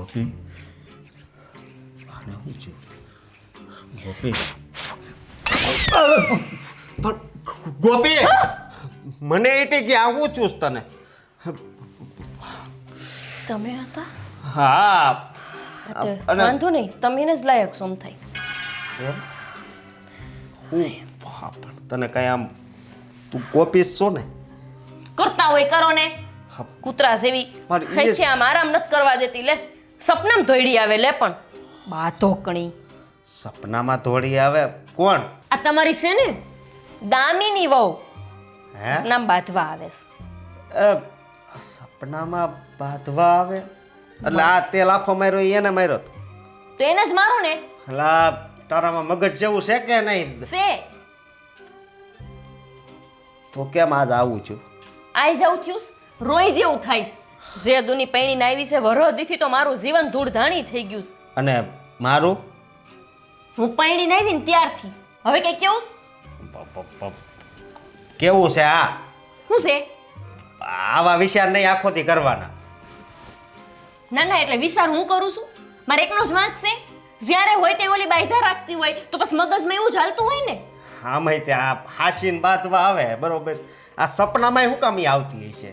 ગોપી આને હું છું ગોપી પણ ગોપી મને એટલે કે આવું છું તને તમે હતા હા વાંધો નહીં તમે જ લાયક સોમ થઈ એમ હું પણ તને કઈ આમ તું ગોપી છો ને કરતા હોય કરો ને હા. કૂતરા જેવી પણ એ- હૈ આમ આરામ નથી કરવા દેતી લે સપનામાં ધોઈડી આવે લે પણ બાધોકણી સપનામાં થોડી આવે કોણ આ તમારી છે ને દામીની વહુ હે સપનામાં બાંધવા આવે છે અ, સપનામાં બાંધવા આવે એટલે આ તે લાફો માર્યો એને માર્યો તો. તો એને જ મારો ને એટલે આ તારામાં મગજ જેવું છે કે નહીં છે તો કેમ આજ આવું છું આઈ જાઉં થયું રોઈ જેવું થાય છે. જે દુની પૈણીને આવી છે વરોધીથી તો મારું જીવન ધૂળધાણી થઈ ગયું છે. અને મારું હું પૈણીને આવી ને ત્યારથી હવે કઈ કેવું છે? કેવું છે આ શું છે આવા વિચાર નહીં આખોથી કરવાના ના ના એટલે વિચાર હું કરું છું મારે એકનો જ વાંક છે જ્યારે હોય તે ઓલી બાયધા રાખતી હોય તો બસ મગજમાં એવું જ હાલતું હોય ને આમાંય તે આ હાસીને બાંધવા આવે બરોબર આ સપનામાંય હું કામ ઈ આવતી હશે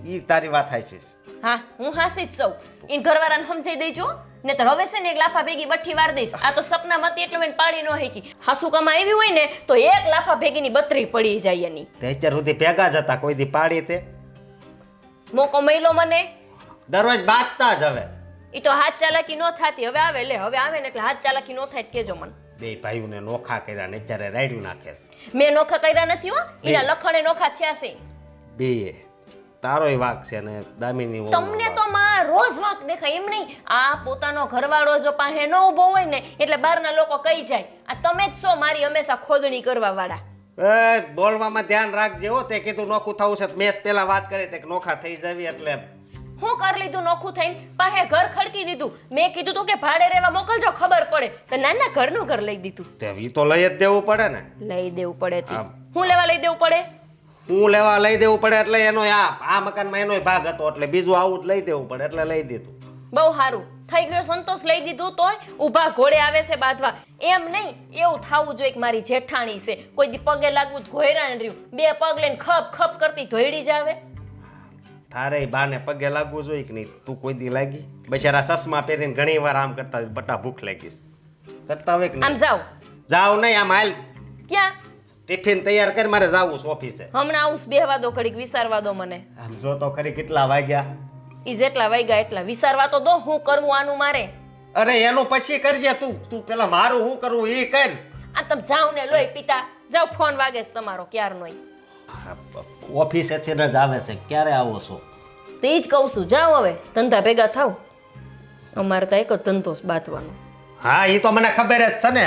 ઈ તારી વાત હાચી છે હા હું હાસી જ સૌ ઈન ઘરવાળાને સમજાઈ દેજો ને તો હવે છે ને એક લાફા ભેગી બઠ્ઠી વાર દઈશ આ તો સપનામાં હતી એટલે મને પાડી ન હેકી હાસુ કામાં આવી હોય ને તો એક લાફા ભેગીની બત્રી પડી જાય એની તે અત્યાર સુધી ભેગા જ હતા કોઈ દી પાડી તે મોકો મહિલો મને દરરોજ બાંધતા જ હવે ઈ તો હાથ ચાલાકી ન થાતી હવે આવે લે હવે આવે ને એટલે હાથ ચાલાકી ન થાય તો કેજો મને બે ભાઈઓને નોખા કર્યા ને અત્યારે રાયડું નાખે છે મેં નોખા કર્યા નથી હો એના લખણે નોખા થયા છે બે તારોય વાક છે ને દામિની વહુનો તમને વાંક. તો માં રોજ વાંક દેખાય એમ નહીં આ પોતાનો ઘરવાળો જો પાસે ન ઊભો હોય ને એટલે બહારના લોકો કહી જાય આ તમે જ છો મારી હંમેશા ખોદણી કરવા વાળા એ બોલવામાં ધ્યાન રાખજે હો તે કીધું નોખું થવું છે તો મેં જ પેલા વાત કરી તે કે નોખા થઈ જવી એટલે હું કરી લીધું નોખું થઈને પાસે ઘર ખડકી દીધું મેં કીધું તું કે ભાડે રહેવા મોકલજો ખબર પડે તો નાના ઘરનું ઘર લઈ દીધું તે ઈ તો લઈ જ દેવું પડે ને લઈ દેવું પડે તી. હા. હું લેવા લઈ દેવું પડે હું લેવા લઈ દેવું પડે એટલે એનો આ મકાનમાં એનોય ભાગ હતો એટલે બીજું આવું જ લઈ દેવું પડે એટલે લઈ દીધું બહુ સારું થઈ ગયો સંતોષ લઈ દીધું તોય ઊભા ઘોડે આવે છે બાંધવા એમ નહીં એવું થાવું જોઈએ કે મારી જેઠાણી છે કોઈ દી પગે લાગવું તો ઘોયરા ને રહ્યું બે પગ લઈને ખપ ખપ કરતી ધોઈડી જ આવે તારે બાને પગે લાગવું જોઈએ કે નહીં તું કોઈ દી લાગી બચારા ચશ્મા પહેરીને ઘણી વાર આમ કરતા હોય, બટા ભૂખ લાગીશ કરતા હોય કે આમ નહીં જાઓ જાવ નહીં આમ હાલ ક્યાં ટિફિન તૈયાર કરી મારે જાવું છે ઓફિસે હમણાં આવું બેહવા દો ઘડીક વિચારવા દો મને આમ જો તો ખરી કેટલા વાગ્યા ઈ જેટલા વાગ્યા એટલા વિચારવા તો દો હું કરવું આનું મારે અરે એનું પછી કરજે તું પેલા મારું શું કરવું એ કર આ તમે જાઓ ને લોહી પિતા જાઓ ફોન વાગે છે તમારો ક્યારનોય ઓફિસેથી જ આવે છે ક્યારે આવો છો તે જ કહું છું જાઓ હવે ધંધા ભેગા થાવ અમારે તો એક જ ધંધો છે બાંધવાનો હા એ તો મને ખબર જ છે ને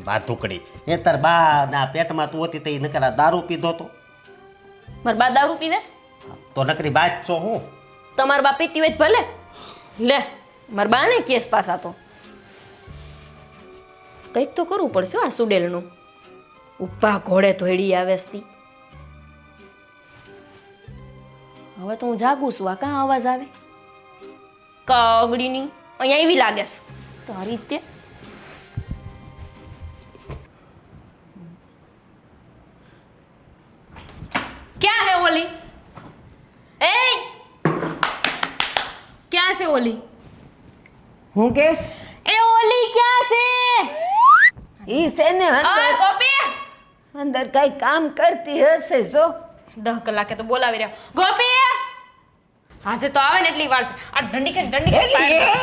બાથુકડી એ તાર બા ના પેટમાં તું હતી તો એ નકરા દારૂ પીધો તો મારા બા દારૂ પીવેસ તો નકરી બાજ છો હું તમારા બા પીતી હોય તો ભલે લે મારા બા ને કેસ પાસા તો કંઈક તો કરવું પડશે આ સુડેલનું ઉભા ઘોડે ધોઈડી આવે તી હવે તો હું જાગું છું આ કાં અવાજ આવે કાગડીની અહીંયા એવી લાગે છે તારી રીતે क्या है ओली ए क्या से ओली હું કેસ ए ओली क्या से ઈ છે ને ओए गोपी અંદર કઈ કામ કરતી હશે જો 10 કલાકે તો બોલાવી રહ્યા ગોપી હાજે તો આવે ને એટલી વાર છે આ ડંડી કે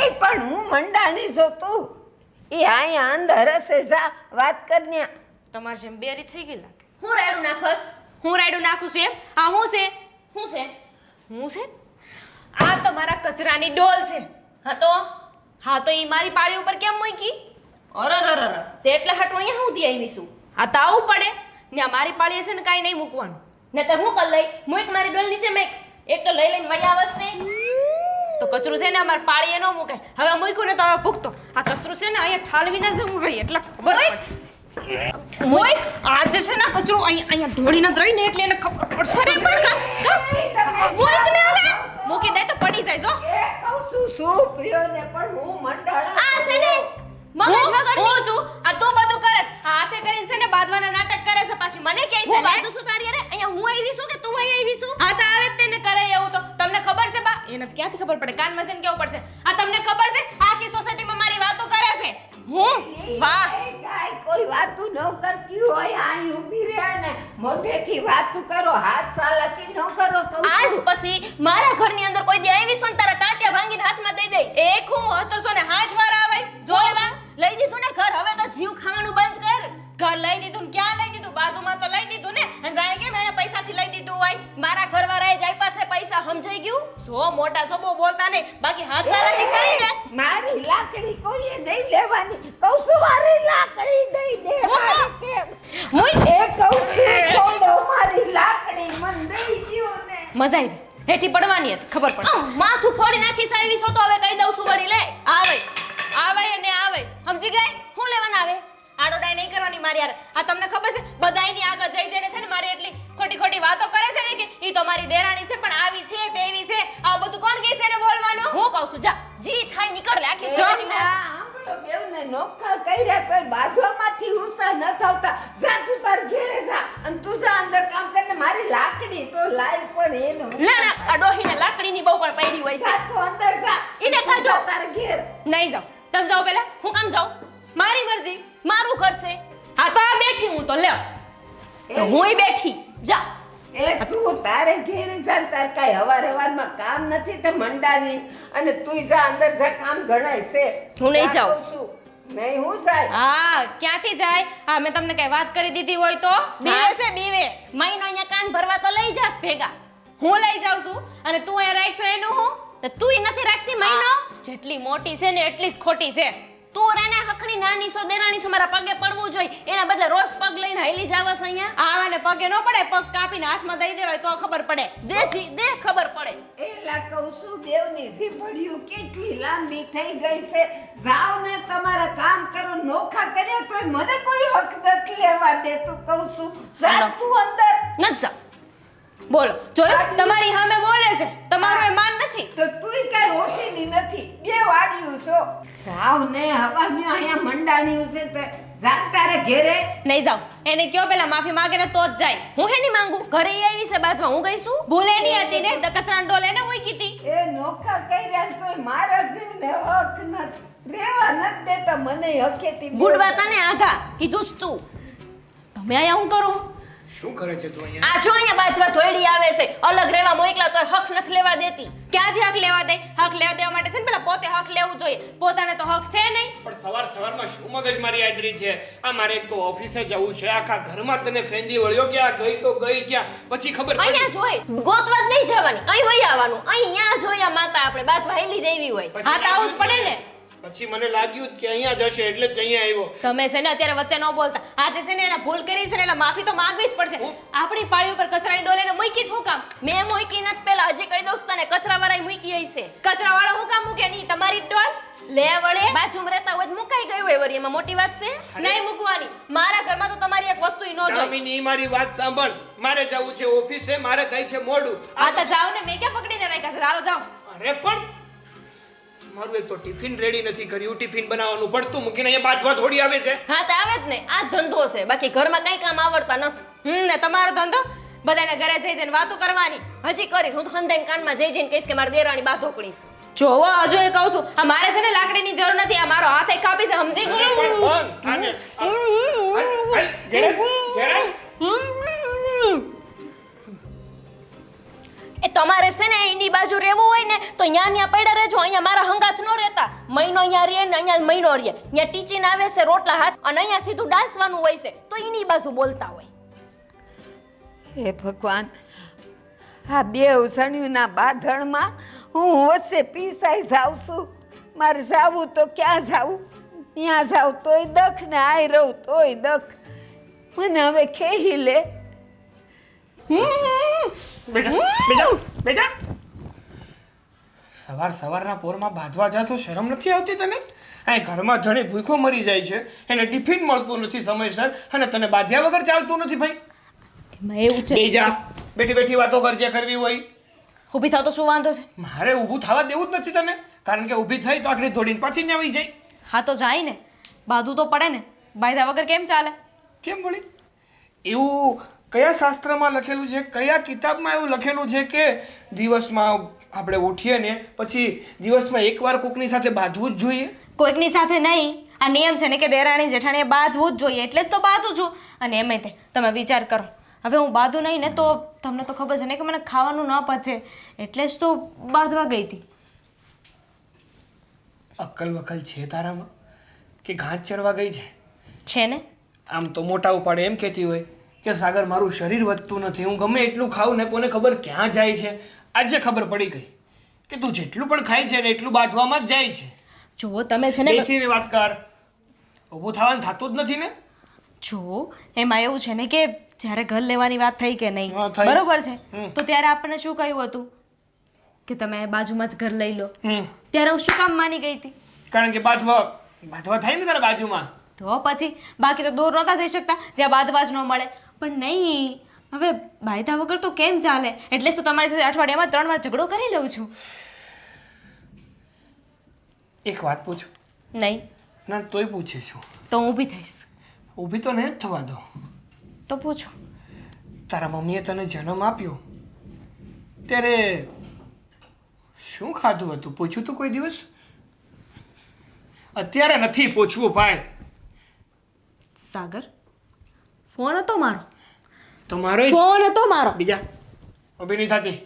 એ પણ હું મંડાણી છો તું ઈ અહીંયા અંદર હશે જા વાત કરને તમારે જેમ બેરી થઈ ગઈ લાગે છે. હું રેડું નાખસ હું રાયડું નાખું છું એમ આ હું છે શું છે હું છે આ તમારા કચરાની ડોલ છે હા તો હા તો ઈ મારી પાળી ઉપર કેમ મૂકી અરરરરર તે એટલે હટવા અહીંયા હું દી આવી છું હા તો આવું પડે ને આ મારી પાળીએ છે ને કાંઈ નહીં મૂકવાનું ને તો હું કર લઈ મુઈક મારી ડોલ નીચે મેક એક તો લઈ લઈને વયા આવસ ને તો કચરું છે ને અમારે પાળીએ ન મૂકે હવે મૂક્યું ને તો હવે ભૂખતો આ કચરું છે ને અહીંયા ઠાલવીને જ હું રહી એટલે ખબર પડે મૂક આજે છે ને કચરો અહીંયા ઢોળીને જ રહી ને એટલે એને ખબર પડશે અરે પણ મૂક ને હવે મૂકી દે તો પડી જાય જો એ કહું છું તું શું પ્રિયો ને પણ હું મંડાણા આ છે ને મગજ વગરની. હું છું આ તું બધું કરે છે. આ હાથે કરીને છે ને બાંધવાના નાટક કરે છે પાછી મને કહે છે હું લે. બાંધું છું તારી હારે? અહીંયા હું આવી છું કે તું અહીં આવી છું? હા તો આવે જ તેને કરે એવું તો તમને ખબર છે બા એને ક્યાંથી ખબર પડે કાનમાં છે ને કેવું પડશે આ તમને ખબર છે આખી સોસાયટીમાં મારી વાતો કરે છે હું વાહ એ કાંઈ કોઈ વાતું ન કરતી હોય અહીં ઊભી રહ્યા ને મોઢેથી વાતું કરો હાથ સાલાથી ન કરો કહું આજ છું. પછી મારા ઘરની અંદર કોઈ દી આવી છું ને તારા ટાંટિયા ભાંગીને હાથમાં દઈ દઈશ. એક હું 1760 વાર આવે જો એવા લઈ દીધું ને ઘર, હવે તો જીવ ખાવાનું બંધ કર. ઘર લઈ દીધું ને ક્યાં લઈ દીધું બાજુમાં તો લઈ દીધું ને અને જાણે કેમ એને પૈસાથી લઈ દીધું હોય મારા ઘરવાળાએ જ આપ્યા છે પૈસા, સમજાઈ ગયું? જો મોટા સબો બોલતા નહીં બાકી હાથ ચાલાકી કરીને મારી લાકડી કોઈએ નહીં લેવાની કહું છું મારી લાકડી દઈ દે મારે કેમ મુઈ એ કહું છું છોડો મારી લાકડી મન દઈ દ્યો ને મજા આવી હેઠી પડવાની હતી ખબર પડે માથું ફોડી નાખીશ આવી છો તો હવે કહી દઉં છું વળી લે. આવે આવે અને આવે સમજી ગઈ હું લેવાના આવે? આડોડાઈ નહીં કરવાની મારી યાર આ તમને ખબર છે બધાયની આગળ જઈ જઈને છે ને મારી એટલી ખોટી ખોટી વાતો કરે છે ને કે ઈ તો મારી દેરાણી છે પણ આવી છે તેવી છે આ બધું કોણ કહે છે ને બોલવાનું હું કહું છું જા જી થાય નીકળ લે આખી સોસાયટીમાં. આંબળો બેવને નોખા કર્યા તોય બાજવામાંથી ઉષા ન થતા જા તું તાર ઘેરે જા અને તું જા અંદર કામ કરને મારી લાકડી તો લાઈ પણ એનો ના ના આ ડોહીને લાકડીની બહુ પણ પડી હોય છે. જા તું અંદર જા ઈને કાઢો. જા તાર ઘેર નહીં જાઓ તમે જાઓ પહેલા હું કામ જાઉં? મારી મરજી મારું ઘર છે હા તો આ બેઠી હું તો લ્યો તો હુંય બેઠી જા. એ તું તારે ઘેરે જા ને તાર કાંઈ હવારમાં કામ નથી તે મંડાની અને તુંય જા અંદર જા કામ ગણાય છે હું નહીં જા જાઉં. કહું છું. નહીં હું જાય હા ક્યાંથી જાય હા મેં તમને કઈ વાત કરી દીધી હોય તો બીવે છે બીવે મહિનો અહીંયા કાન ભરવા તો લઈ જાસ ભેગા. હું લઈ જાઉં છું અને તું અહીંયા રાખશો એનું હું તો તુંય નથી રાખતી મહિનો? જેટલી મોટી છે ને એટલી જ ખોટી છે તું રેને હખની નાની સો દેરાણી સો મારા પગે પડવું જોઈએ, એના બદલે રોજ પગ લઈને હાલી જાવસ અહીંયા. આવાને પગે ન પડે પગ કાપીને હાથમાં દઈ દેવાય તો ખબર પડે દે જી દે ખબર પડે. એલા કહું છું દેવની ઝીપડીયું કેટલી લાંબી થઈ ગઈ છે જાઓ ને તમારા કામ કરો નોખા કર્યા તોય મને કોઈ હક નથી લેવા દેતું કહું છું જા તું અંદર ન જા. બોલો જોયું તમારી સામે બોલે છે તમારું એ માન નથી તો તુંય કાંઈ ઓછીની નથી બે વાડ્યું છો જાવ ને હવાનું અહીંયા મંડાણ્યું છે તે જા તારે ઘેરે નહીં જાવ એને કયો પેલા માફી માંગે ને તો જ જાય હું હેની માંગુ? ઘરે ઈ આવી છે બાદમાં હું ગઈ છું? ભૂલે નહીં હતી ને કચરાનો ડોલ એને મૂકી હતી એ નોખા કર્યા તોય મારા જીવને હક નથી રેવા નથી દેતા મને હકેથી ગુડવા તને આઘા કીધું જ તું. તમે અહીંયા હું કરું? શું કરે છે તું અહીંયા આ જો અહીંયા બાજવા ધોયડી આવે છે, અલગ રહેવા મોકલા તો હક નથી લેવા દેતી. ક્યાંથી હક લેવા દે હક લેવા દેવા માટે છે ને પેલા પોતે હક લેવું જોઈએ પોતાને તો હક છે નહીં પણ સવારમાં શું મગજ મારી આદરી છે આ મારે એક તો ઓફિસે જવું છે આખા ઘરમાં તને ફેંદી વળ્યો કે આ ગઈ તો ગઈ ક્યાં પછી ખબર પડી. અહીંયા જોઈ ગોતવા જ નહીં જવાની, અહીં વહી આવવાનું. અહીંયા જોયા માતા આપણે બાજવા હેલી જેવી હોય. પછી હા તો આવું જ પડે ને પછી મને લાગ્યું કે અહીંયા જશે એટલે જ અહીંયા આવ્યો. તમે છે ને અત્યારે વચ્ચે ન બોલતા આજે છે ને એને ભૂલ કરી છે ને એટલે માફી તો માંગવી જ પડશે આપણી પાળી ઉપર કચરાની ડોલ એને મૂકી જ હું કામ મેં મૂકી નથી, પેલા હજી કહી દઉં છું તને, કચરાવાળાએ મૂકી હશે. કચરાવાળો હું કામ મૂકે નહીં તમારી જ ડોલ લે વળે બાજુમાં રહેતા હોય તો મુકાઈ ગયું હોય વળી, એમાં મોટી વાત છે? નહીં મૂકવાની મારા ઘરમાં તો તમારી એક વસ્તુ ન જોઈ દામિની મારી વાત સાંભળ મારે જવું છે ઓફિસે મારે થાય છે મોડું. આ તો જાઓ ને મેં ક્યાં પકડીને રાખ્યા છે ચાલો જાઓ અરે પણ મારું એક તો ટિફિન રેડી નથી કર્યું ટિફિન બનાવવાનું પડતું મૂકીને અહીંયા બાજવા થોડી આવે છે. હા તો આવે જ ને, આ ધંધો છે, બાકી ઘરમાં કઈ કામ આવડતા નથી. ને તમારો ધંધો બધાને ઘરે જઈ જઈને વાતો કરવાની હજી કરીશ હું તો હંધાઈને કાનમાં જઈ જઈને કહીશ કે મારી દેરાણી બાધો કરીશ. જોવો હજુ એ કહું છું આ મારે છે ને લાકડીની જરૂર નથી આ મારો હાથ કાપી છે સમજી અરે પણ ગયું બંધ, આને, હાલ, ઘેરે, ઘેરે. એ તમારે છે ને એની બાજુ રહેવું હોય ને તો ન્યા પડ્યા રહેજો, અહીંયા મારા હંગાથ નો રહેતા. મહિનો અહીંયા રહે ને અહીંયા મહિનો રહે, ત્યાં ટીચીને આવે છે રોટલા હાથ અને અહીંયા સીધું ડાસવાનું હોય છે તો એની બાજુ બોલતા હોય. હે ભગવાન આ બે ઉસણ્યુંના બાંધણમાં હું વચ્ચે પીસાઈ જાઉં છું મારે જાવું તો ક્યાં જાવું ત્યાં જાઉં તોય દખ ને આય રહું તોય દખ મને હવે ખેહી લે બેટા સવારના પોરમાં બાંધવા જા છો શરમ નથી આવતી તને? અહીં ઘરમાં જણે ભૂખો મરી જાય છે એને ટિફિન મળતું નથી સમયસર અને તને બાંધ્યા વગર ચાલતું નથી ભાઈ. એમાં એવું છે બેહી જા બેઠી બેઠી વાતો કરજે કરવી હોય ઊભી થાવ તો શું વાંધો છે? મારે ઊભું થવા દેવું જ નથી તને, કારણ કે ઊભી થઈ તો આખરી દોડીને પાછી જ આવી જાય. હા તો જાય ને, બાંધવું તો પડે ને. બાંધ્યા વગર કેમ ચાલે? કેમ વળી? એવું કયા શાસ્ત્રમાં લખેલું છે, કયા કિતાબમાં એવું લખેલું છે કે દિવસમાં આપણે ઉઠીએ ને પછી દિવસમાં એકવાર કોકની સાથે બાંધવું જ જોઈએ? કોઈકની સાથે નહીં, આ નિયમ છે ને કે દેરાણી જેઠાણીએ બાંધવું જ જોઈએ, એટલે જ તો બાંધું છું. અને એમાંય તે તમે વિચાર કરો, હવે હું બાંધું નહીં ને તો તમને તો ખબર છે ને કે મને ખાવાનું ન પચે, એટલે જ તો બાંધવા ગઈ હતી. અક્કલ વકલ છે તારામાં કે ઘાસ ચરવા ગઈ છે? છે ને. આમ તો મોટા ઉપાડે એમ કહેતી હોય કે સાગર મારું શરીર વધતું નથી, હું ગમે એટલું ખાઉં ને કોને ખબર ક્યાં જાય છે. આજે ખબર પડી ગઈ કે તું જેટલું પણ ખાય છે ને એટલું બાંધવામાં જ જાય છે. જુઓ તમે છે ને, બેસીને વાત કર, ઊભું થવાનું થતું જ નથી ને. જો એમાં એવું છે ને કે જ્યારે ઘર લેવાની વાત થઈ કે નહીં, હા, થઈ. બરોબર છે, તો ત્યારે આપણને શું કહ્યું હતું કે તમે બાજુમાં જ ઘર લઈ લો. ત્યારે હું શું કામ માની ગઈ હતી? કારણ કે બાંધવા થાય ને તારા બાજુમાં. તો પછી બાકી તો દૂર નહોતા જઈ શકતા જ્યાં બાંધવા જ ન મળે. પણ નહીં, હવે બાંધ્યા વગર તો કેમ ચાલે, એટલે તો તમારી સાથે અઠવાડિયામાં 3 વાર ઝઘડો કરી લઉં છું. એક વાત પૂછું? નહીં ના તોય પૂછે છું. તો હું ઊભી થઈશ. ઊભી તો નહીં જ થવા દો. તો પૂછો. તારા મમ્મીએ તને જન્મ આપ્યો ત્યારે શું ખાધું હતું? પૂછ્યું તું કોઈ દિવસ? અત્યારે નથી પૂછવું ભાઈ. સાગર, ફોન હતો મારો, તમારો ફોન હતો મારો. બીજા ઊભી નહીં થતી.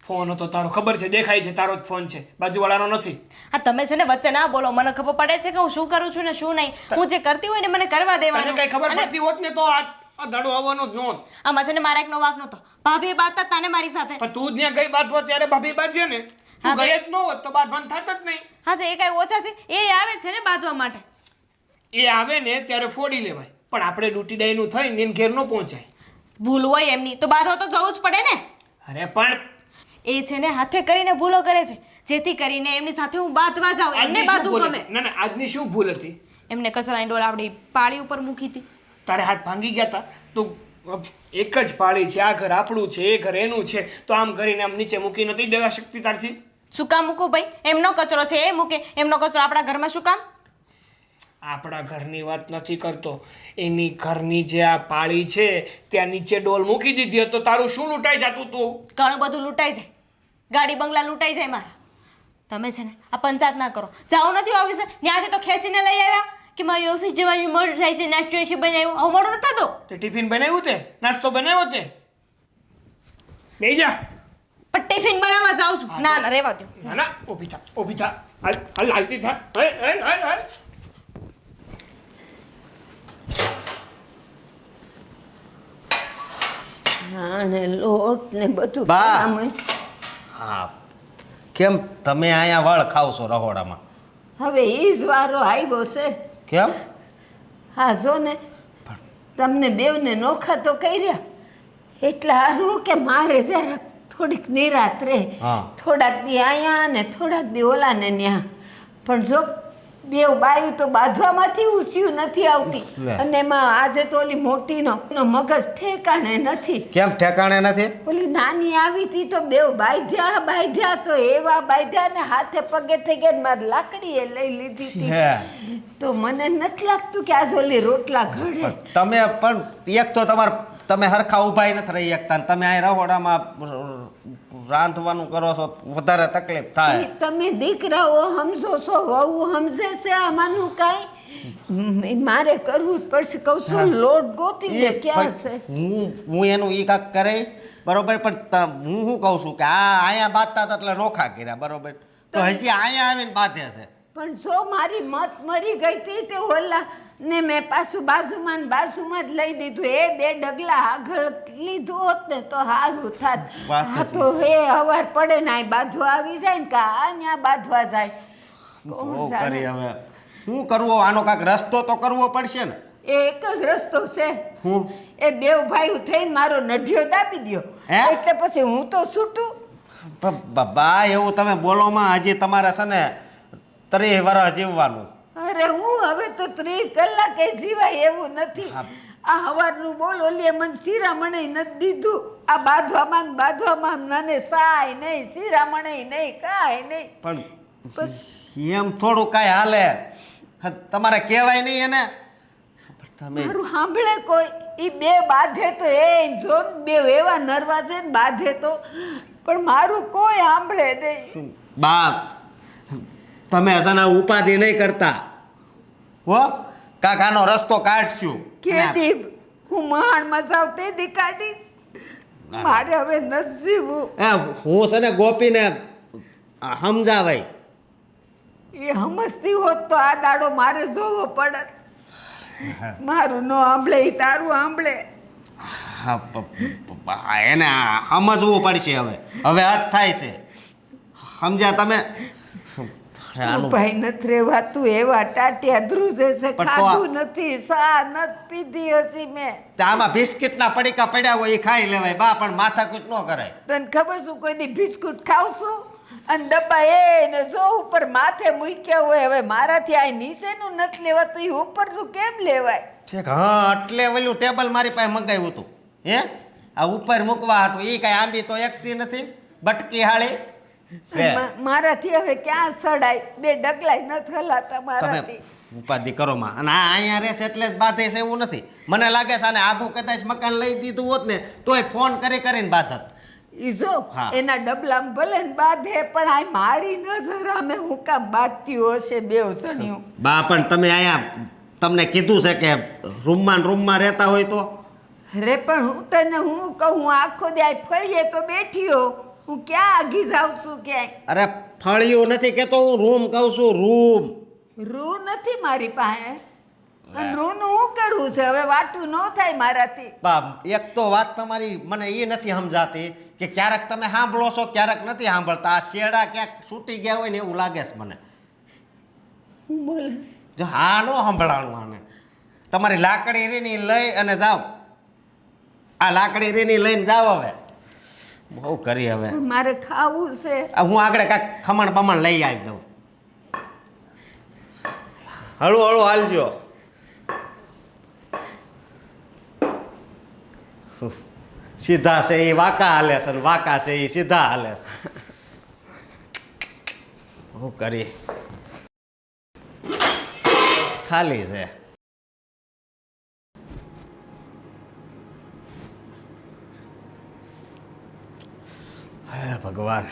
ફોન હતો તારો, ખબર છે, દેખાય છે, તારો જ ફોન છે, બાજુવાળાનો નથી. હા તમે છે ને વચ્ચે ના બોલો, મને ખબર પડે છે કે હું શું કરું છું ને શું નહીં. હું જે કરતી હોય ને મને કરવા તને દેવાનું. કઈ ખબર અને પડતી હોત ને તો આ દાડો આવવાનો જ નહોત. આમાં છે ને મારા એકનો વાંક નહોતો. ભાભી બાંધતા હતા ને મારી સાથે. પણ તું જ ત્યાં ગઈ બાંધવા ત્યારે ભાભી બાંધ્યો ને. હા, તું ગઈ જ ન હોત તો બાંધવાનું થાત જ નહીં. હા તો એ કાંઈ ઓછા છે, એ આવે છે ને બાંધવા માટે. એ આવે ને ત્યારે ફોડી લેવાય, પણ આપણે ડૂટી ડાયનું થઈને એને ઘેર ન પહોંચાય. ભૂલ હોય એમની તો બાંધવા તો જવું જ પડે ને. અરે પણ એ છે ને હાથે કરીને ભૂલો કરે છે, જેથી કરીને એમની સાથે હું બાંધવા જાઉં, એમને આજની શું બાંધવું ભૂલ ગમે. હતી? ના ના, આજની શું ભૂલ હતી? એમને કચરાની ડોલ આપણી પાળી ઉપર મૂકી હતી. તારે હાથ ભાંગી ગયા હતા તો એક જ પાળી છે, આ ઘર આપણું છે, એ ઘર એનું છે, તો આમ કરીને આમ નીચે મૂકી નથી દેવા શકતી તારથી? શું કામ મૂકું ભાઈ? એમનો કચરો છે એ મૂકે, એમનો કચરો આપણા ઘરમાં શું કામ? આપણા ઘરની વાત નથી કરતો, એની ઘરની જે આ પાળી છે ત્યાં નીચે ડોલ મૂકી દીધી હતો, તારું શું લૂંટાઈ જતું તું? ઘણું બધું લૂંટાઈ જાય, ગાડી બંગલા લૂંટાઈ જાય મારા. તમે છે ને આ પંચાયત ના કરો. જાવું નથી ઓફિસે, ત્યાંથી તો ખેંચીને લઈ આવ્યા કે મારી ઓફિસ જવાનું મોડું થાય છે, નાસ્તો છે બનાવ્યો. આવું મોડું નથી થતું. તે ટિફિન બનાવ્યું તે? નાસ્તો બનાવ્યો તે? બેહી જા. પણ ટિફિન બનાવવા જાઉં છું. ના ના રહેવા દો. ના ના, ઊભી થા, ઊભી થા. હાલ હાલતી થા. હાલ. હા ને લોટ ને બધું બા. આમાં. હા, કેમ તમે અહીંયા વળ ખાવ છો રહોડામાં? હવે ઈ જ વારો આવ્યો છે. કેમ? હા જો ને, તમને બેવને નોખા તો કર્યા એટલે હારું કે મારે જરા થોડીક નિરાત રહે. હા. થોડાક દી અહીંયા ને થોડાક દી ઓલાને ન્યા. પણ જો બેવ બાયું તો બાંધવામાંથી ઊંચ્યું નથી આવતી. લે. અને એમાં આજે તો ઓલી મોટીનો એનો મગજ ઠેકાણે નથી. કેમ ઠેકાણે નથી? ઓલી નાની આવી હતી તો બેવ બાંધ્યા તો એવા બાંધ્યા ને હાથે પગે થઈ ગયા ને મારી લાકડીએ લઈ લીધી હતી. હે. તો મને નથી લાગતું કે આજ ઓલી રોટલા ઘડે. તમે પણ એક તો તમે હરખા ઊભા નથી રહી શકતા ને તમે અહીં રહોડામાં રાંધવાનું કરો છો, વધારે તકલીફ થાય. ઈ તમે દીકરાઓ સમજો છો, વહુ સમજે છે આમાંનું કાંઈ? મારે કરવું જ પડશે. કહું છું લોટ ગોતી દે ક્યાં છે. હું એનું ઈ કાંક કરે બરોબર, પણ હું શું કહું છું કે આ અહીંયા બાંધતા હતા એટલે નોખા કર્યા બરોબર, તો હજી અહીંયા આવીને બાંધે છે. પણ જો મારી મત મરી ગઈ હતી તે ઓલા ને મેં પાછું બાજુમાં ને બાજુમાં જ લઈ દીધું. એ બે ડગલા આગળ લીધું હોત ને તો સારું થાત. વાત હા સાચી તો એ હવાર પડે ને આ બાંધવા આવી જાય ને કા અહીંયા બાંધવા જાય. બહુ કરી હવે શું કરવું? આનો કાંઈક રસ્તો તો કરવો પડશે ને. એ એક જ રસ્તો છે. હું એ બેવ ભાઈ થઈને મારો નઢિયો દાબી દ્યો હે? એટલે પછી હું તો છૂટું. બા એવું તમે બોલોમાં હજી તમારે છે ને 30 વર્ષ જીવવાનું છે. અરે હું હવે તો 30 કલાકે જીવાય એવું નથી. હા. આ હવારનું બોલ ઓલીએ મને શિરામણે નથી દીધું. આ બાંધવામાં મને સાય નહીં, શિરામણે નહીં, કાંઈ નહીં. પણ બસ એમ થોડું કાંઈ હાલે. હા, તમારે કહેવાય નહીં એને. પણ તમે મારું સાંભળે કોઈ? એ બે બાંધે તો એ જો ને, બે એવા નરવા છે ને બાંધે તો, પણ મારું કોઈ સાંભળે નહીં. બાપ તમે હસના ઉપાધિ નહીં કરતા હો. કાકાનો રસ્તો કાઢશું. કેદી હું મહાણમાં જાઉં તે દી કાઢીશ. મારે હવે નથી જીવવું. હું છે ને ગોપીને સમજાવાય. એ સમજતી હોત તો આ દાડો મારે જોવો પડે. મારું ન સાંભળે ઈ તારું સાંભળે. એને સમજવું પડશે. હવે હદ થાય છે. સમજ્યા તમે? ભાઈ નથી રેવાતું. એવા ટાટિયા ધ્રુજે છે. પણ તો ખાધું નથી, સા નથી પીધી હસી મેં. આમાં બિસ્કિટના પડીકા પડ્યા હોય એ ખાઈ લેવાય બા, પણ માથાકૂટ ન કરાય. તને ખબર શું કોઈ દી બિસ્કુટ ખાવશું અને ડબ્બા એને જો ઉપર માથે મૂક્યા હોય. હવે મારાથી આ નીચેનું નથી લેવાતું, એ ઉપરનું કેમ લેવાય? ઠીક. હા, એટલે ઓલું ટેબલ મારી પાસે મંગાવ્યું હતું. હે આ ઉપર મૂકવા હાટું. એ કાંઈ આંબી તો એકતી નથી, બટકી હાળી. મારાથી હવે ક્યાં સડાય? બે ડગલાય નથી હલાતા તમે મારાથી. ઉપાધિ કરો માં. અને આ અહીંયા રહેશે એટલે જ બાંધે છે એવું નથી. મને લાગે છે આને આખું કદાચ મકાન લઈ દીધું હોત ને તોય ફોન કરીને બાંધત. ઈ જો હા. એના ડબલામાં ભલે ને બાંધે, પણ આ મારી નજર અમે હું કામ બાંધતી હશે બેવ જણ્યું. બા પણ તમે અહીંયા તમને કીધું છે કે રૂમમાં રહેતા હોય તો. અરે પણ હું તને હું કહું, હું આખો દી આ ફળીએ તો બેઠી હો. હું ક્યાં આગી જાઉં છું ક્યાંય? અરે ફળિયું નથી કેતો, હું રૂમ કહું છું. રૂમ રૂ નથી મારી પાસે. અને રૂનું હું કરવું છે? હવે વાટું ન થાય મારાથી. બા એક તો વાત તમારી મને એ નથી સમજાતી કે ક્યારેક તમે સાંભળો છો, ક્યારેક નથી સાંભળતા. આ શેડા ક્યાંક છૂટી ગયા હોય ને એવું લાગે છે મને. હું બોલસ જો હા નો સંભળાણું આને. તમારી લાકડી રીની લઈ અને જાઓ. આ લાકડી રીની લઈને જાઓ. હવે બહુ કરી. હવે મારે ખાવું છે. હું આગળ કાંઈક ખમણ બમણ લઈ આવી દઉં. હળુ હળુ હાલજો. સીધા છે એ વાંકા હાલે છે અને વાંકા છે એ સીધા હાલે છે. શું કરી? ખાલી છે. હે ભગવાન,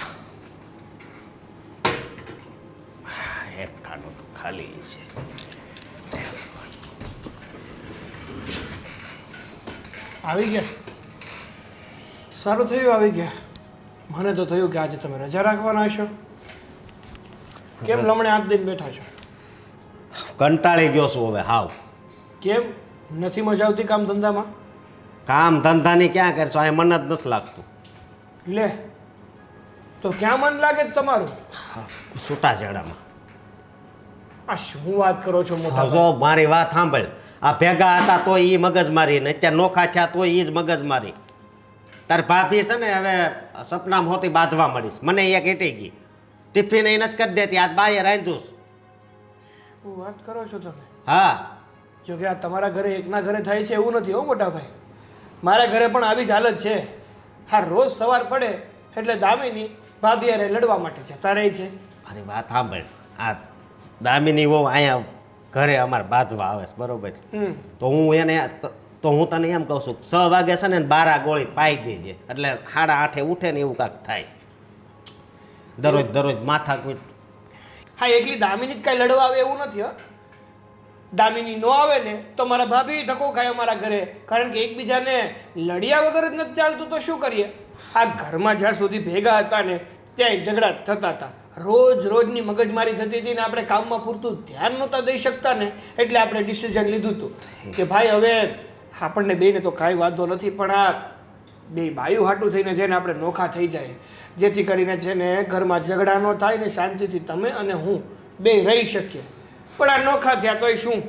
એક ખાનું તો ખાલી છે. આવી ગયા? સારું થયું આવી ગયા. મને તો થયું કે આજે તમે રજા રાખવાના હશો. કેમ લમણે હાથ દઈને બેઠા છો? કંટાળી ગયો છું હવે હાવ. કેમ નથી મજા આવતી કામ ધંધામાં? કામ ધંધાની ક્યાં કરશો? અહીં મન જ નથી લાગતું. લે તો ક્યાં મન લાગે છે તમારું? છૂટાછેડામાં. આ શું વાત કરો છો મોટા જો મારી વાત સાંભળ. આ ભેગા હતા તો એ મગજમારી ને અત્યારે નોખા થયા તો એ જ મગજમારી. તાર ભાભી છે ને હવે સપનામાં હોતી બાંધવા મળીશ. મને એક એટી ગઈ ટિફિન એ નથી કરી દેતી. આજ બાએ રાંધું. શું વાત કરો છો તમે? હા જો કે આ તમારા ઘરે એકના ઘરે થાય છે એવું નથી હો મોટા ભાઈ. મારા ઘરે પણ આવી જ હાલત છે. હા, રોજ સવાર પડે એટલે દામિની ભાભી હારે લડવા માટે જતા રહે છે. મારી વાત સાંભળ. આ દામિની વહુ અહીંયા ઘરે અમારે બાંધવા આવે છે બરોબર. તો હું તને એમ કહું છું 6 વાગે છે ને 12 ગોળી પાઈ દેજે એટલે 8:30 ઉઠે ને એવું કાંઈક થાય. દરરોજ માથાકૂટ. હા, એકલી દામિની જ કાંઈ લડવા આવે એવું નથી હો. દામિની નો આવે ને તો મારા ભાભી ધક્કો ખાય અમારા ઘરે. કારણ કે એકબીજાને લડ્યા વગર જ નથી ચાલતું તો શું કરીએ? આ ઘરમાં જ્યાં સુધી ભેગા હતા ને ત્યાં ઝઘડા થતા હતા. રોજની મગજમારી થતી હતી ને આપણે કામમાં પૂરતું ધ્યાન નહોતા દઈ શકતા ને એટલે આપણે ડિસિઝન લીધું હતું કે ભાઈ હવે આપણને બેને તો કાંઈ વાંધો નથી, પણ આ બે બાયું હાટું થઈને છે ને આપણે નોખા થઈ જાય જેથી કરીને છે ને ઘરમાં ઝઘડા ન થાય ને શાંતિથી તમે અને હું બે રહી શકીએ. પણ આ નોખા થયા તોય શું?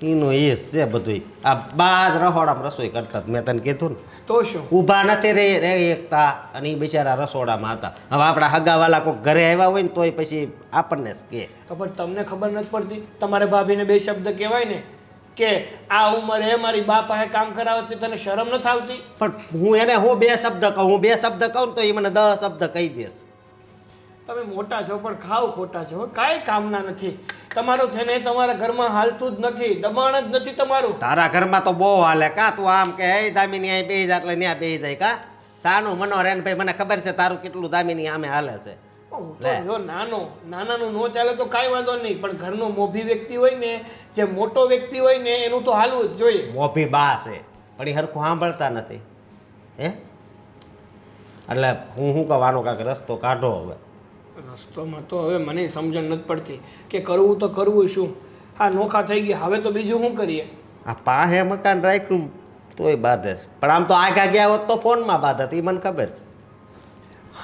એનું એ છે બધું. આ બાજ રસોડામાં રસોઈ કરતા મેં તને કીધું ને. તો શું? ઊભા નથી રહી એકતા અને એ બિચારા રસોડામાં હતા. હવે આપણા હગાવાલા કોઈ ઘરે આવ્યા હોય ને તોય પછી આપણને જ કહે. તો પણ તમને ખબર નથી પડતી? તમારે ભાભીને બે શબ્દ કહેવાય ને કે આ ઉંમરે મારી બા પાસે કામ કરાવતી તને શરમ નથી આવતી? પણ હું એને હું 2 શબ્દ કહું, હું 2 શબ્દ કહું ને તો એ મને 10 શબ્દ કહી દેશે. તમે મોટા છો પણ ખાવ ખોટા છો, કાંઈ કામના નથી તમારું. છે ને તમારા ઘરમાં હાલતું જ નથી, દબાણ જ નથી તમારું. તારા ઘરમાં તો બહુ હાલે કા? તું આમ કે હે દામિની અહીં બેહી જા એટલે ત્યાં બેહી જાય કા? સાનું મનોરેન ભાઈ, મને ખબર છે તારું કેટલું દામિની આમે હાલે છે. હું તો જો નાનાનું નો ચાલે તો કાંઈ વાંધો નહીં, પણ ઘરનો મોભી વ્યક્તિ હોય ને, જે મોટો વ્યક્તિ હોય ને, એનું તો હાલવું જ જોઈએ. મોભી બા છે પણ એ હરખું સાંભળતા નથી હે. એટલે હું શું કહેવાનું કાંઈક રસ્તો કાઢો હવે. રસ્તોમાં તો હવે મને સમજણ નથી પડતી કે કરવું તો કરવું શું. હા, નોખા થઈ ગયા, હવે તો બીજું શું કરીએ? આ પાહે મકાન રાખ્યું તોય બાધે છે, પણ આમ તો આગા ગયા હોત તો ફોનમાં બાધત, એ મને ખબર છે.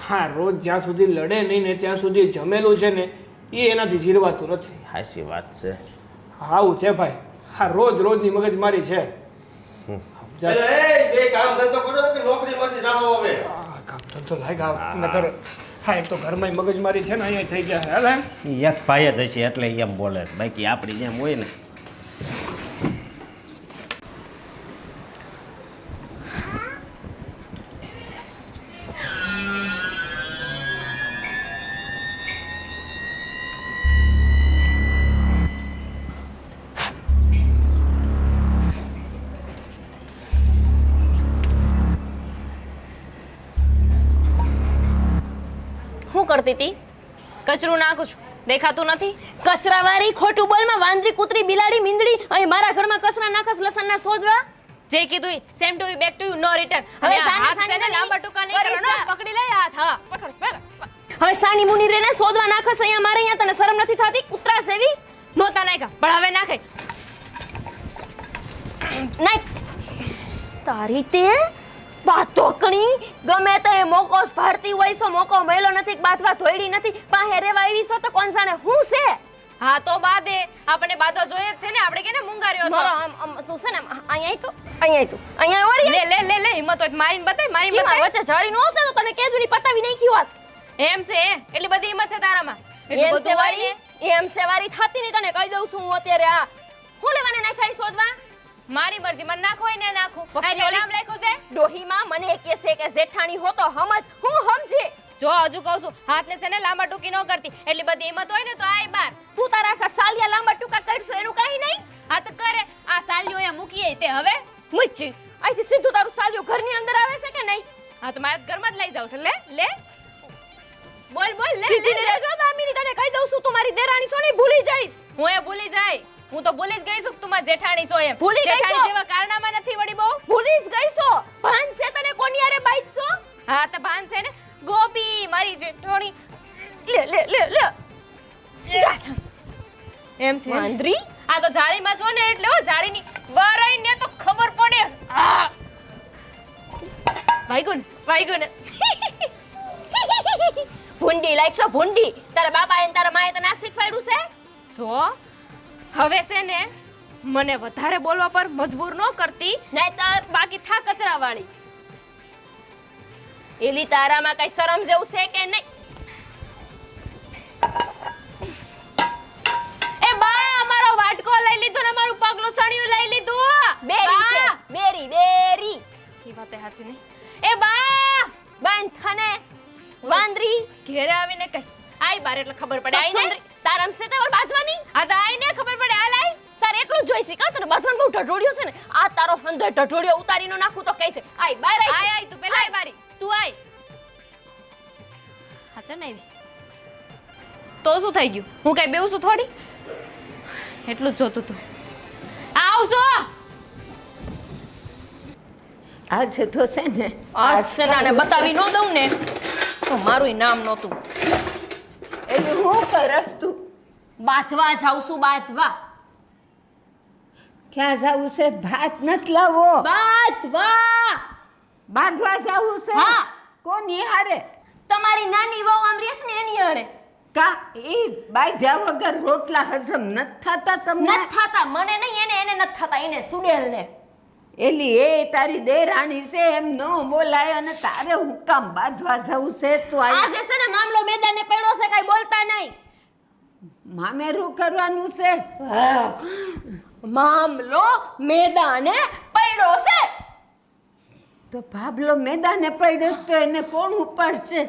હા, રોજ જ્યાં સુધી લડે નહીં ને ત્યાં સુધી જમેલું છે ને એ એનાથી જીરવાતું નથી. હાચી વાત છે. આવું છે ભાઈ, હા રોજની મગજમારી છે. કામ ધંધો લાગ્યા નકર. હા, એક તો ઘરમાં મગજમારી છે ને અહીંયા થઈ જાય. હાલ એક ભાઈ જ હશે એટલે એમ બોલે છે, બાકી આપણી જેમ હોય ને. શું કરતી હતી? કચરું નાખું છું, દેખાતું નથી? કચરાવાળી ખોટું બોલમાં વાંદરી કૂતરી બિલાડી મીંદડી અહીં મારા ઘરમાં કચરા નાખસ લસણના સોદવા. જે કીધું same to back to no return. હવે હવે સાની હાથ છે ને સાની લાંબા ટૂંકા નહીં કરીશ કરવાનો. ના. પકડી લઈ હાથ. હા, પકડ. હવે સાની મુની રેને સોદવા નાખસ અહીંયા મારે અહીંયા, તને શરમ નથી થતી? કૂતરા સેવી નહોતા નાખ્યા પણ હવે નાખે. નાખ તારી તે બાતોકણી. ગમે તે મોકોસ ભારતી હોય છો, મોકો મેલો નથી, બાથવા ધોઈડી નથી, પાહે રેવા આવી છો તો કોણ જાણે હું છે. હા તો બાદે આપણને બાધો જોઈએ જ છે ને. આપણે કેને મુંગાર્યો છો? મારો આમ તું છે ને અહીંયા ઓરી લે લે લે લે હિંમત હોય તો મારીને બતાય, મારીને જીવા બતાય. વચ્ચે જાળી નો આવતા તો તને કેજુની પતાવી નાખ્યું હોત. એમ છે એટલી બધી હિંમત છે તારામાં? એટલું એમ બધું સેવારી હોય એમ સેવારી થાતી નહીં, તને કહી દઉં છું હું અત્યારે. આ હું લેવાને નાખાઈ શોધવા? ને? મારી મરજી, મને નાખો હોય ને નાખું. પછી આ ઓલી- નામ લખ્યું છે. ડોહીમાં મને કહેશે કે જેઠાણી હો તો સમજ. હું સમજે. જો હજુ કહું છું, હાથને છે ને લાંબા ટૂંકી ન કરતી. એટલી બધી હિંમત હોય ને તો આય બાર. તું તારા આખા સાલિયા લાંબા ટૂંકા કરશો એનું કઈ નહીં. હા તો કરે. આ સાલીઓ અહીંયા મૂકીએ તે હવે. મુચ્ચી અહીંથી સીધું તારું સાલિયો ઘરની અંદર આવે છે કે નહીં? હા તો મારા ઘરમાં જ લઈ જાવ છે. લે લે બોલ બોલ લે સીધી લે, ને લે. રહેજો દામિની, તને કહી દઉં છું તું મારી દેરાણી છો નહીં ભૂલી જઈશ. હું એ ભૂલી જાય. હું તો ભૂલી જ ગઈ છું કે તું મારી જેઠાણી છો એમ. ભૂલી ગઈ છો? જેઠાણી જેવા કારનામાં નથી વળી બહુ. ભૂલી જ ગઈ છો. ભાન છે તને કોની હારે બાઈજો? હા તો ભાન છે ને. ગોપી મારી જેઠાણી લે લે લે લે જા. એમ છે. વાંદરી આ તો જાળીમાં છો ને એટલે હો જાળીની બહાર આવીને તો ખબર પડે. આ વાગ્યું ને ભૂંડી લાગશો ભૂંડી. તારા બાપા એ તારા માએ તને આ શીખવાડ્યું છે? સો હવે છે ને મને વધારે બોલવા પર મજબૂર ન કરતી, નહીંતર બાકી થા કચરા વાળી. એલી તારામાં કઈ શરમ જેવું છે કે નહીં? એ બા અમારો વાટકો લઈ લીધો ને અમારું પગલું સણિયું લઈ લીધું. બેરી છે, બા! બેરી બેરી. એ વાતે સાચી નહીં. એ બા બંધ થને વાંદરી. ઘેરે આવીને કઈ આઈ બાર એટલે ખબર પડે. આઈ ને સુંદરી તારામ છે તે ઓર બાંધવાની. આ તો આઈ ને ખબર પડે. આ લાઈ તારે એકલું જ જોઈશે કા? તને બાંધવાનું બહુ ઢઢોળ્યો છે ને. આ તારો હંધો ઢઢોળ્યો ઉતારી નો નાખું તો કઈ છે? આય બાર આય. આઈ આઈ તું પેલા આઈ બારી. તું આઈ. હાચા ને આવી. તો શું થઈ ગયું? હું કઈ બેવું છું થોડી? એટલું જ જોતું તું. આવજો. આજે તો છે ને આ સેનાને બતાવી ન દઉં ને તો મારું નામ નહોતું. એટલે હું કરસ તું બાંધવા જાઉં છું બાંધવા. ક્યાં જવું છે? ભાત નથી લાવો. બાંધવા બાંધવા જવું છે? હા. કોની હારે? તમારી નાની વહુ આમ રેસ ને એની હારે. કા એ બાંધ્યા વગર રોટલા હજમ નથી થતા તમને? નથ થાતા મને નહીં, એને નથ થાતા, એને સુડેલ ને. એલી એ તારી દેરાણી છે એમ ન બોલાય અને તારે હું કામ બાંધવા જવું છે? તું આજે છે ને મામલો મેદાને પડ્યો છે, કઈ બોલતા નહીં. મામેરું કરવાનું છે. મામલો મેદાને પડ્યો છે. તો ભાભલો મેદાને પડ્યો છે તો એને કોણ ઉપાડશે?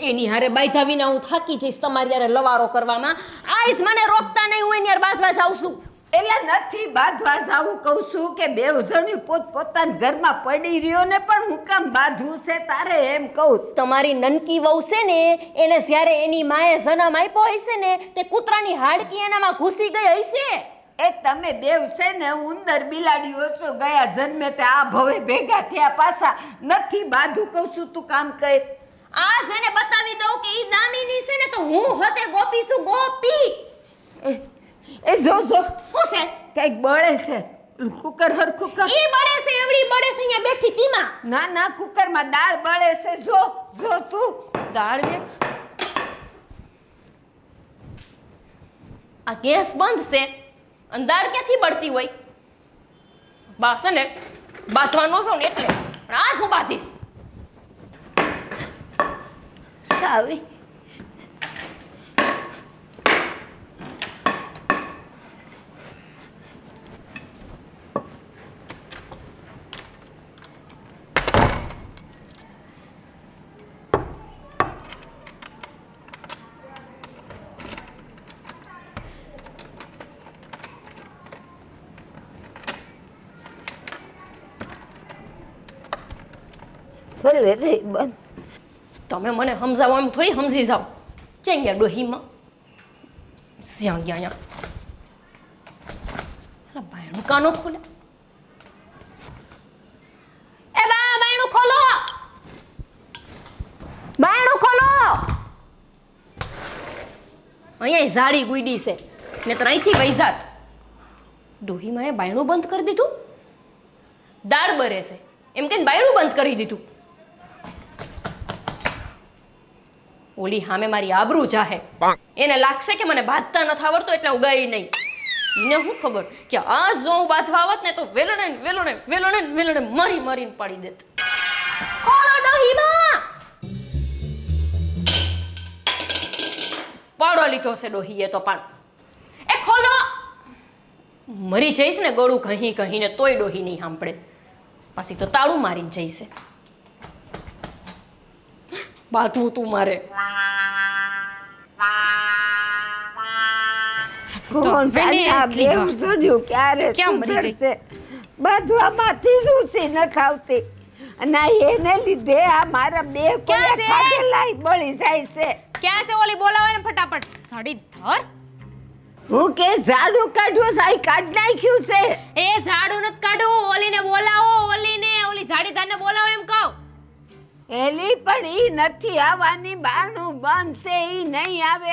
એની હારે બાંધ્યા વિના હું થાકી જઈશ તમારી હારે લવારો કરવામાં. આઈસ મને રોકતા નહીં, હું એની હારે બાંધવા જાઉં છું. એટલે નથી બાંધવા જાવું કહું છું કે બે જણી પોતપોતાના ઘરમાં પડી રહ્યો ને પણ હું કામ બાંધવું છે તારે એમ કહું છું. તમારી નનકી વહુ છે ને એને જ્યારે એની માએ જન્મ આપ્યો હશે ને તે કૂતરાની હાડકી એનામાં ઘૂસી ગઈ હશે. એ તમે બેવ છે ને ઉંદર બિલાડીઓ છો ગયા જન્મે તે આ ભવે ભેગા થયા પાછા નથી બાંધું કહું છું તું કામ કર. આ જેને બતાવી દઉં કે ઈ દામિની છે ને તો હું હતે ગોપી છું ગોપી. એ જો જો શું છે? કઈક બળે છે કુકર હર કુકર ઈ બળે છે એવડી બળે છે અહીંયા બેઠી તીમાં. ના ના કુકરમાં દાળ બળે છે જો જો તું દાળ બે આ ગેસ બંધ છે અને દાળ ક્યાંથી બળતી હોય? બાસ ને બાંધવાનો છો ને એટલે પણ આ શું બાંધીશ? સાવી ભલે રે બંધ. તમે મને સમજાવો એમ થોડી સમજી જાઓ. ક્યાં ગયા ડોહીમાં? જ્યાં ગયા અહીંયા બાયણું કાનો ખોલે. એ બા બાયણું ખોલો, બાયણું ખોલો. અહીંયા ઝાડી ગુઈડી છે ને તો અહીંથી વહી જાત. ડોહીમાં એ બાયણું બંધ કરી દીધું. દાળ બરે છે એમ કે બાયણું બંધ કરી દીધું. ઓલી સામે મારી આબરૂ જાહે. એને લાગશે કે મને બાંધતા નથી આવડતું એટલે હું ગઈ નહીં. એને શું ખબર કે આ જો હું બાંધવા આવત ને તો વેલણે મારી મારીને પાડી દેત. ખોલો ડોહીમાં. પાડો લીધો છે ડોહીએ તો પણ. એ ખોલો. મરી જઈશ ને ગળું કહી કહીને તોય ડોહી નહીં સાંભળે. પાછી તો તાળું મારીને જઈશે. બાંધવું તું મારે. કોણ જાણે આ બેવ જણ્યું ક્યારે ક્યાં મરી ગઈ? સુધરશે? બાંધવામાંથી જ ઉસી ન ખાવતી અને એને લીધે આ મારા બે ક્યાં છે? ખાધેલાય બળી જાય છે. ક્યાં છે ઓલી? બોલાવો ને ફટાફટ. સાડી ધર. હું કે ઝાડુ કાઢ્યો સાઈ કાઢ નાખ્યું છે. એ ઝાડુ નથી કાઢવું, ઓલીને બોલાવો. ઓલી ઝાડીદારને બોલાવો એમ કહું. એલી પણ ઈ નથી આવવાની, બારણું બંધ છે ઈ નહીં આવે.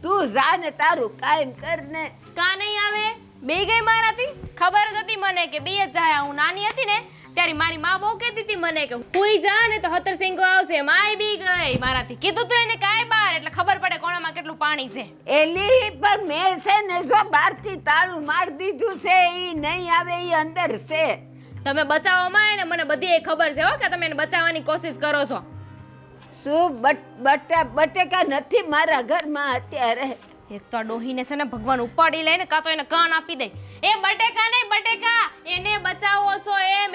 તું જા ને તારું કાયમ કર ને. કા નહીં આવે? બે ગઈ મારાથી. ખબર જ હતી મને કે બે જ જાય. હું નાની હતી ને ત્યારે મારી માં બહુ કહેતી હતી મને કે હુઈ જા ને તો 17 સિંગો આવશે. માય બી ગઈ મારાથી. કીધું તું એને કાય બાર એટલે ખબર પડે કોણામાં કેટલું પાણી છે. એલી પણ મેં છે ને જો બહારથી તાળું મારી દીધું છે ઈ નહીં આવે ઈ અંદર છે. તમે બચાવવામાં ને મને બધી ખબર છે હો કે તમે એને બચાવવાની કોશિશ કરો છો. શું બટેકા નથી મારા ઘરમાં અત્યારે. એક તો આ ડોહીને છે ને ભગવાન ઉપાડી લઈને કાં તો એને કાન આપી દે. એ બટેકા નહીં બટેકા, એને બચાવો છો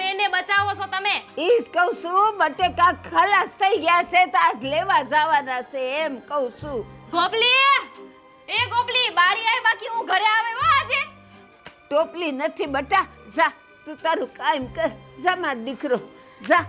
એને બચાવો છો તમે. ઈ જ કહું છું બટેકા ખલાસ થઈ ગયા છે તો આજ લેવા જવાના છે એમ કહું છું. ગોપલી, એ ગોપલી બારી આય બાકી હું ઘરે આવે હો આજે. ટોપલી નથી બટા. જા તું તારું કાયમ કર. જા માર દીકરો જા.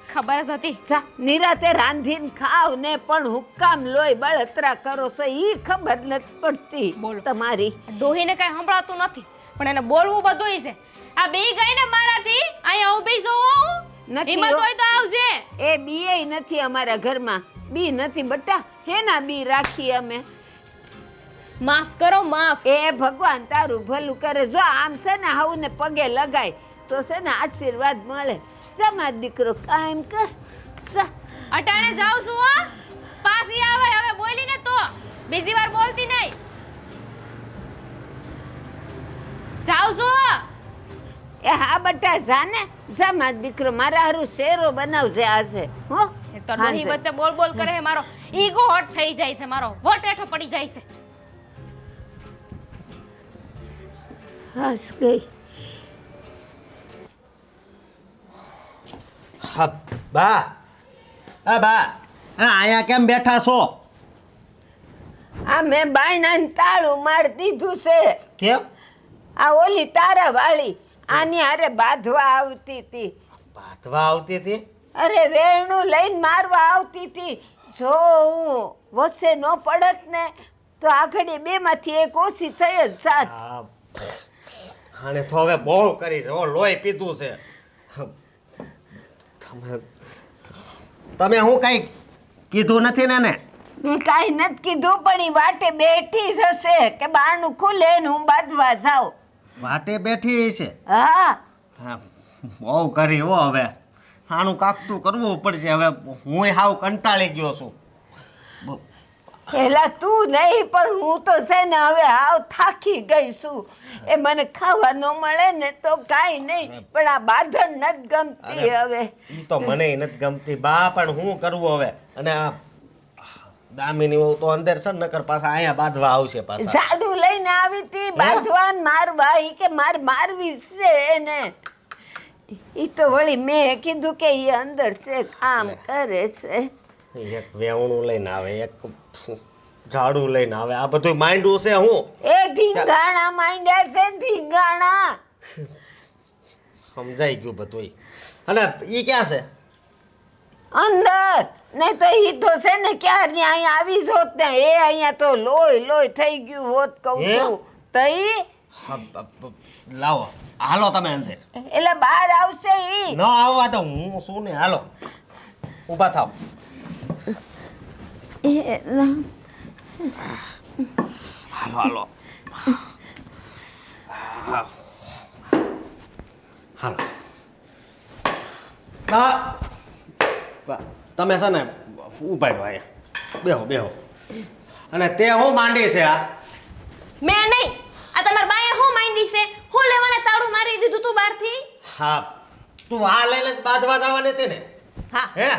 ખબર જ હતી. જા નિરાતે રાંધીને ખાવ ને પણ હુકામ લોહી બળતરા કરો છો ઈ ખબર નથી પડતી બોલો. તમારી ડોહીને કઈ સંભળાતું નથી પણ એને બોલવું બધુંય છે. આ બે ગઈ ને મારાથી અહીંયા ઊભી છો હું. નથી હિંમત હો. હોય તો આવજે. એ બીએ નથી અમારા ઘરમાં. બી નથી બટા. હેના બી રાખી અમે. માફ કરો માફ. એ ભગવાન તારું ભલું કરે. જો આમ છે ને હાઉ ને પગે લગાય તો છે ને આશીર્વાદ મળે. જા માર દીકરો કાયમ કર. જા. અટાણે જાઉં છું હો. પાછી આવે હવે બોલીને તો બીજી વાર બોલતી નહીં. જાઉં છું. એ હા બટા જા ને. જા માર દીકરો મારા હારું શેરો બનાવજે આજે હો. એક તો ડોહી વચ્ચે બોલ બોલ કરે છે. મારો ઈગો હટ થઈ જાય છે. મારો વટ હેઠો પડી જાય છે. હાસ ગઈ. હા બા, હા બા, હા અહીંયા કેમ બેઠા છો? આ મેં બાયણાને તાળું મારી દીધું છે. કેમ? આ ઓલી તારા વાળી આની હારે બાંધવા આવતી હતી. બાંધવા આવતી હતી? અરે વેણું લઈને મારવા આવતી હતી. જો હું વચ્ચે ન પડત ને તો આઘડી બેમાંથી એક ઓછી થઈ જ સાત. હા, આને તો હવે બહુ કરી છે, હો લોહી પીધું છે. તમે હું કઈ કીધું નથી ને? મેં કાંઈ નથી કીધું પણ ઈ વાટે બેઠી જ હશે કે બારણું ખુલે ને હું બાંધવા જાઉં. વાટે બેઠી છે? હા હા, બહુ કરી હો. હવે આનું કાકતું કરવું પડશે. હવે હું હાવ કંટાળી ગયો છું. પેલા તું નહીં પણ હું તો છે ને હવે હાવ થાકી ગઈ છું. એ મને ખાવા ન મળે ને તો કાંઈ નહીં પણ આ બાંધણ નથી ગમતી હવે. ઈ તો મને નથી ગમતી બા, પણ હું કરવું હવે? અને આ દામિની વહુ તો અંદર છે ને, નકર પાછા અહીંયા બાંધવા આવશે પાછા. ઝાડુ લઈને આવી હતી બાંધવા ને મારવા. ઈ કે મારવી છે એને. ઈ તો વળી મેં કીધું કે ઈ અંદર છે કામ કરે છે. એક વેવણું લઈને આવે, એક ઝાડુ લઈને આવે, આ બધું માંડવું છે હું. એ ધીંગાણા માંડ્યા છે ધીંગાણા. સમજાઈ ગયું બધું. અને ઈ ક્યાં છે? અંદર નહીં તો ઈ તો છે ને ક્યારની અહીંયા આવી જોત ને એ અહીંયા તો લોહી થઈ ગયું હોત કહું હે? છું. તઈ હા, લાવો, હાલો તમે અંદર. એટલે બહાર આવશે ઈ. ન આવવા તો હું શું ને, હાલો ઊભા થાવ. એ રામ. હાલો હાલો હાલો. તમે છે ને ઊભા રહ્યો અહીંયા, બેહો. અને તે હું માંડી છે આ? મેં નહીં, આ તમાર બાએ હું માંડી છે? હું લેવાને તાળું મારી દીધું તું બહારથી? હા, તું આ લઈને જ બાંધવા જવાની હતી ને? હા. હે,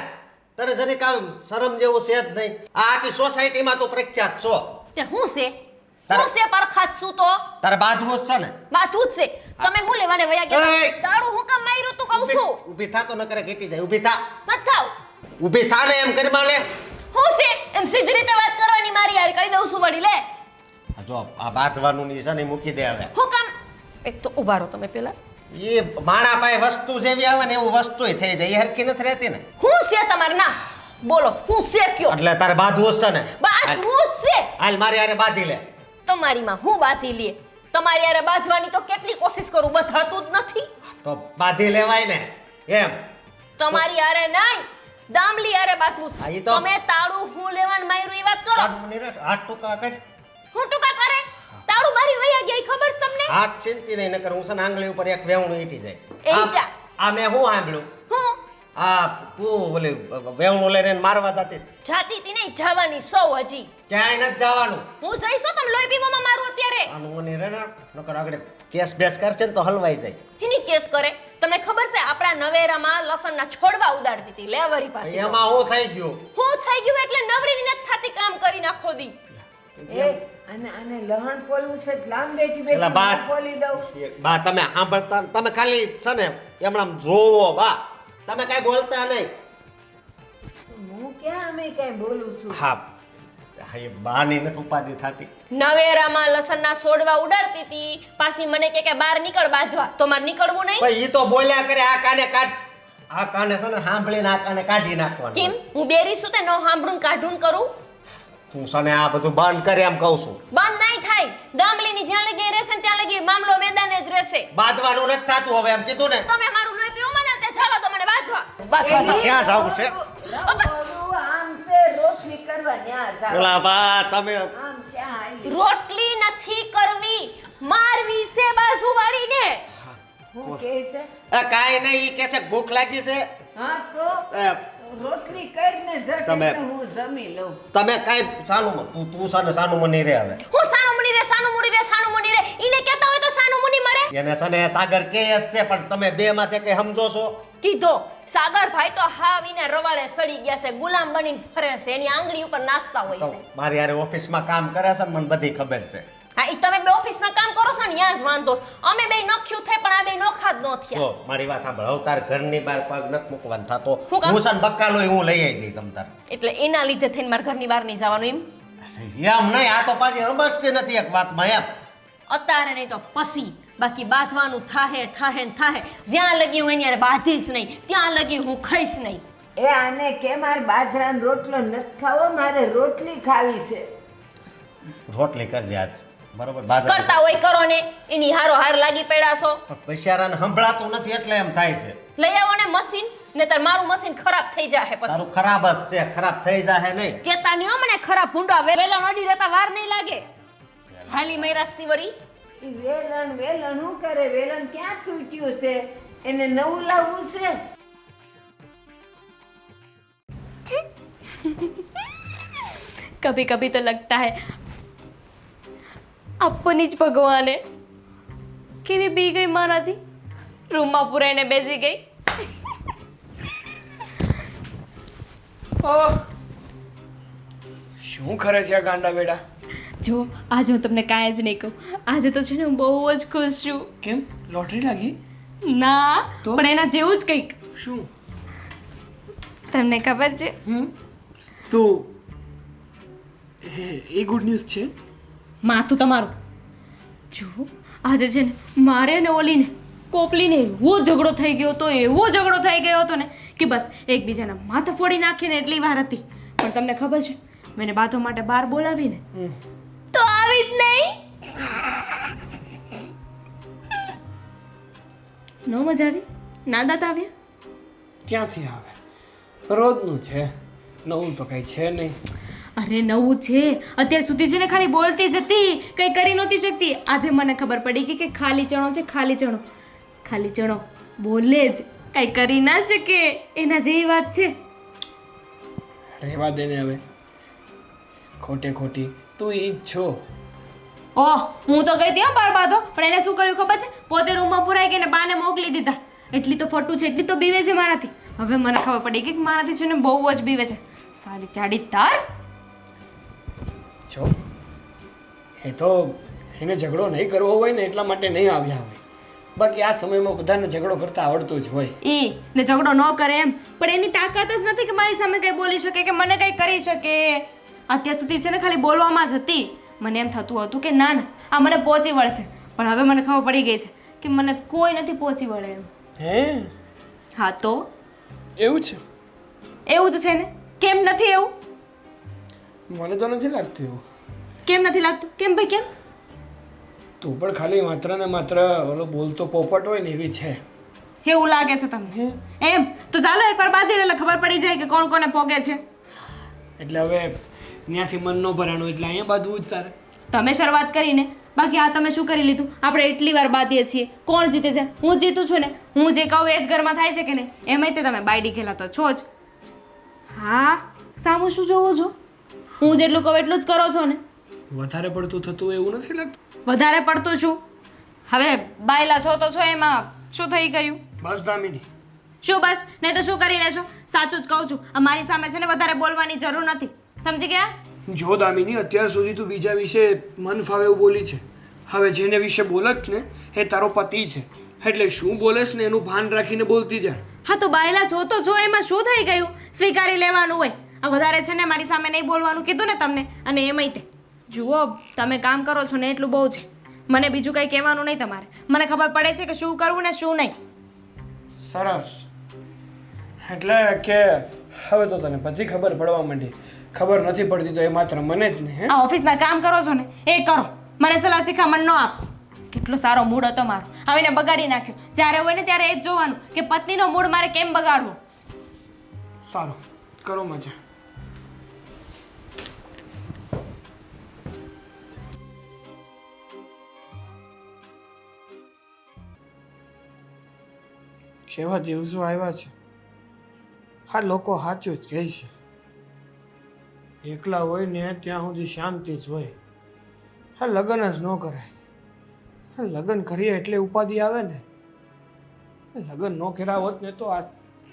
તને જરી કામ શરમ જેવું છે જ નહીં. આ આખી સોસાયટીમાં તું પ્રખ્યાત છો. તે હું છે? તારે- હું છે પરખાત છું તો? તારે બાંધવું જ છે ને? બાથું જ છે. તમે હું લેવાને વયા ગયા? એય! તાળું હું કામ માર્યું તું કહું છું? ઊભી થા તો નકરે ઘેટી જાય. ઊભી થા, નથ થાવ. ઊભી થા ને એમ કરી માને. હું છે? એમ સીધી રીતે વાત કરવાની મારી યાર, કહી દઉં છું વળી લે. જો આ બાંધવાનું નિશાની મૂકી દે હવે. હું કામ? એક તો ઊભા રહો તમે પેલા. એ માણા પાસે વસ્તુ જેવી આવે ને એવું વસ્તુય થઈ જાય. એ હરખી નથી રહેતી ને. હું છે તમાર ના? બોલો હું છે કયો? એટલે તારે બાંધવું જ છે ને? બાથું જ છે. હાલ મારી હારે બાંધી લે. તમારીમાં હું બાંધી લે? તમારી યાર બાંધવાની તો કેટલી કોશિશ કરું, બધાતું જ નથી. તો બાંધી લેવાય ને એમ. તમારી યારે નહીં, દામલી યારે બાથવું હા, ઈ છે. તો- તમે તાળું હું લેવાનું માર્યું એ વાત કરો. હાથ ટૂંકા કર. હું ટૂંકા કરે? તાળું મારી વયા ગયા ઈ ખબર છે તમને? હાથ ચિંતી નહીં, નકર હું છે ને આંગળી ઉપર એક વેવણું ઈટી જાય. એ ઈટા? આ મેં શું સાંભળ્યું? હું આ તું ઓલી વેવણું લઈને એને મારવા જતી. જાતી તી નહીં, જવાની સૌ હજી. ક્યાંય નથી જવાનું. હું જઈશું તમે લોહી પીવામાં મારું અત્યારે. આનું મને રે ને નકર આગળ કેસ બેસ કરશે ને તો હલવાઈ જાય. એની કેસ કરે. તમને ખબર છે આપણા નવેરામાં લસણના છોડવા ઉડાડતી હતી લેવરી પાસે. એમાં હું થઈ ગયું? હું થઈ ગયું એટલે નવરીની નથી થાતી કામ કરી નાખો દી. એ આને લહણ પોલવું છે લાંબ બેઠી પેલા બા પોલી દઉં. બા તમે સાંભળતા, તમે ખાલી છે ને એમણામ જોવો બા, તમે કાંઈ બોલતા નહીં. હું ક્યાં અમે કઈ બોલું છું. હા, એ બાની નથી ઉપાધિ થતી. નવેરામાં લસણના છોડવા ઉડાડતી હતી, પાછી મને કે બહાર નીકળ બાંધવા. તો મારે નીકળવું નહીં? ભાઈ ઈ તો બોલ્યા કરે, આ કાને કાઢ, આ કાને છે ને સાંભળીને આ કાને કાઢી નાખવાનું. કેમ હું બેરી છું તે ન સાંભળું કાઢું કરું? તું છે ને આ બધું બંધ કરે એમ કહું છું. બંધ નહીં થાય. દામલીની જ્યાં લગી રહેશે ને ત્યાં લગી મામલો મેદાને જ રહેશે. બાંધવાનું નથી થતું હવે, એમ કીધું ને. તમે મારું લોહી પીવો મને તે જવા દો મને બાંધવા. બાંધવા જાઓ. ક્યાં જાવું છે? બોલું આમ છે રોટલી કરવા ન્યા જાવ. ઓલા બા તમે આમ ક્યાં આવી. રોટલી નથી કરવી, મારવી છે બાજુવાળીને. હું કહે છે આ કાંઈ નહીં, ઈ કે છે કે ભૂખ લાગી છે. હા તો એ, રોટલી કરીને ઝટ તમે- એટલે હું જમી લઉં. તમે કાંઈ સાનું તું છે ને સાનું મની રે હવે. હું સાનું મુની રે સાનું મુની રે સાનું મુની રે ઈને કહેતા હોય તો સાનું મુની મરે. એને છે ને સાગર કેસ છે, પણ તમે બે માંથી કઈ સમજો છો? કીધો સાગરભાઈ તો હાવ ઈને રવાડે સડી ગયા છે, ગુલામ બનીને ફરે છે, એની આંગળી ઉપર નાસ્તા હોય તો છે. મારી હારે ઓફિસમાં કામ કરે છે ને મને બધી ખબર છે. હા ઈ તમે બે ઓફિસમાં કામ કરો છો ને ત્યાં જ વાંધો છે. અમે બે નખ્યું થાય પણ આ બે નોખા જ ન થયા. જો મારી વાત સાંભળ, હવે તાર ઘરની બહાર પગ નથી મૂકવાનું થતો. શું કામ? હું છે ને બક્કાલોય હું લઈ આવી દઈ તમ તાર. એટલે એના લીધે થઈને મારા ઘરની બહાર નહીં જવાનું એમ. એમ નહીં, આ તો પાછી સમજતી નથી એક વાતમાં એમ. અત્યારે નહીં તો પછી બાકી બાંધવાનું થાહે થાહે ને થાહે. જ્યાં લગી હું એની હારે બાંધીશ નહીં ત્યાં લગી હું ખાઈશ નહીં. એ આને કે મારે બાજરાનો રોટલો નથી ખાવો, મારે રોટલી ખાવી છે. રોટલી કરજે આજ, બરોબર? બાજરા કરતા હોય કરો ને, એની હારો હાર લાગી પડ્યા છો. બિચારાને સંભળાતું નથી એટલે એમ થાય છે. લઈ આવો ને મશીન, નહીતર મારું મશીન ખરાબ થઈ જાય પછી. તારું ખરાબ જ છે, ખરાબ થઈ જાહે નહીં. કેતા નહીં હો મને ખરાબ ભૂંડા વેલા નડી રહેતા વાર નહીં લાગે. હાલી મૈરાસની વરી ઈ વેલણ શું કરે? વેલણ ક્યાં તૂટ્યું છે? એને નવું લાવવું છે. कभी कभी तो लगता है अपनी જ ભગવાને કેવી બી ગઈ મારાથી. રૂમમાં પુરાઈને બેસી ગઈ. ઓહ, શું કરે છે આ ગાંડા બેડા? જો આજે હું તમને કાંઈ જ નહીં કહું. આજે તો છે ને હું બહુ જ ખુશ છું. કેમ, લોટરી લાગી? ના તો? પણ એના જેવું જ કંઈક. શું? તમને ખબર છે? તો એ ગુડ ન્યૂઝ છે? માથું તમારું. જો આજે છે ને મારે ને ઓલીને કોપલીને એવો ઝઘડો થઈ ગયો હતો, એવો ઝઘડો થઈ ગયો હતો ને કે બસ એકબીજાના માથા ફોડી નાખીને એટલી વાર હતી. પણ તમને ખબર છે મેં બાતો માટે બહાર બોલાવીને તો આવી જ નહીં. નો મજા આવી? ના દાંત આવ્યા? ક્યાંથી આવે? રોજનું છે, નવું તો કઈ છે નહીં. અરે નવું છે. અત્યાર સુધી છે ને ખાલી બોલતી જ હતી, કંઈ કરી નહોતી શકતી. આજે મને ખબર પડી ગઈ કે ખાલી ચણો છે, ખાલી ચણો. ખાલી ચણો બોલે જ, કંઈ કરી ના શકે. એના જેવી વાત છે. રહેવા દે ને હવે, ખોટે ખોટી તું ઈ જ છો. ઓહ, હું તો ગઈ હતી હો બાર બાધો, પણ એને શું કર્યું ખબર છે? પોતે રૂમમાં પુરાઈ ગઈને બાને મોકલી દીધા. એટલી તો ફટું છે, એટલી તો બીવે છે મારાથી. હવે મને ખબર પડી ગઈ કે મારાથી છે ને બહુ જ બીવે છે. સારી ચાડી તાર. છો એ તો એને ઝઘડો નહીં કરવો હોય ને એટલા માટે નહીં આવ્યા હોય. બાકી આ સમયમાં બધાને ઝઘડો કરતા આવડતું જ હોય. ને ઝઘડો ન કરે એમ, પણ એની તાકાત જ નથી કે મારી સામે કંઈ બોલી શકે કે મને કંઈ કરી શકે. અત્યાર સુધી છે ને ખાલી બોલવામાં જ હતી. મને એમ થતું હતું કે ના ના આ મને પહોંચી વળશે, પણ હવે મને ખબર પડી ગઈ છે કે મને કોઈ નથી પહોંચી વળે એમ. હે, હા તો એવું છે? એવું જ છે ને. કેમ નથી એવું? મને તો નથી લાગતું એવું. કેમ નથી લાગતું? કેમ ભાઈ કેમ? તું પણ ખાલી માત્ર ને માત્ર ઓલો બોલતો પોપટ હોય ને એવી છે. એવું લાગે છે તમને એમ? તો ચાલો એકવાર બાંધી એટલે ખબર પડી જાય કે કોણ કોને પોગે છે. એટલે હવે ત્યાંથી મન ન ભરાણું એટલે અહીંયા બાંધવું જ તારે. તમે શરૂઆત કરીને, બાકી આ તમે શું કરી લીધું? આપણે એટલી વાર બાંધીએ છીએ, કોણ જીતે છે? હું જીતું છું ને. હું જે કહું એ જ ઘરમાં થાય છે કે નહીં? એમાંય તે તમે બાયડી ખેલા તો છો જ. હા, સામું શું જોવો છો? હું જેટલું કહું એટલું જ કરો છો ને. વધારે પડતું થતું એવું નથી લાગતું? વધારે પડતું શું? હવે બાયલા છો તો છો, એમાં શું થઈ ગયું? બસ દામિની, શું બસ? નહીં તો શું કરી લેશો? સાચું જ કહું છું, અમારી સામે છે ને વધારે બોલવાની જરૂર નથી. સમજી ગયા? જો દામિની, અત્યાર સુધી તું બીજા વિશે મન ફાવે એવું બોલી છે. હવે જેને વિશે બોલત ને એ તારો પતિ છે, એટલે શું બોલેશ ને એનું ભાન રાખીને બોલતી જા. હા તો બાયલા છો તો છો, એમાં શું થઈ ગયું? સ્વીકારી લેવાનું હોય. આ વધારે છે ને મારી સામે નહીં બોલવાનું કીધું ને તમને. અને એમાંય તે જુઓ, તમે કામ કરો છો ને એટલું બહુ છે. મને બીજું કંઈ કહેવાનું નહીં તમારે. મને ખબર પડે છે કે શું કરવું ને શું નહીં. સરસ. એટલે કે હવે તો તને બધી ખબર પડવા માંડી. ખબર નથી પડતી તો એ માત્ર મને જ નહીં. આ ઓફિસના કામ કરો છો ને એ કરો. મને સલાહ શિખામણ ન આપ. કેટલો સારો મૂડ હતો મારો, હવે એને બગાડી નાખ્યો. જ્યારે હોય ને ત્યારે એ જ જોવાનું કે પત્નીનો મૂડ મારે કેમ બગાડવો. સારું, કરો મજા. કેવા દિવસો આવ્યા છે. હા, લોકો સાચું જ કહે છે. એકલા હોય ને ત્યાં સુધી શાંતિ જ હોય. હા, લગ્ન જ ન કરાય. હા, લગ્ન કરીએ એટલે ઉપાધિ આવે ને. લગ્ન ન કર્યા હોત ને તો આ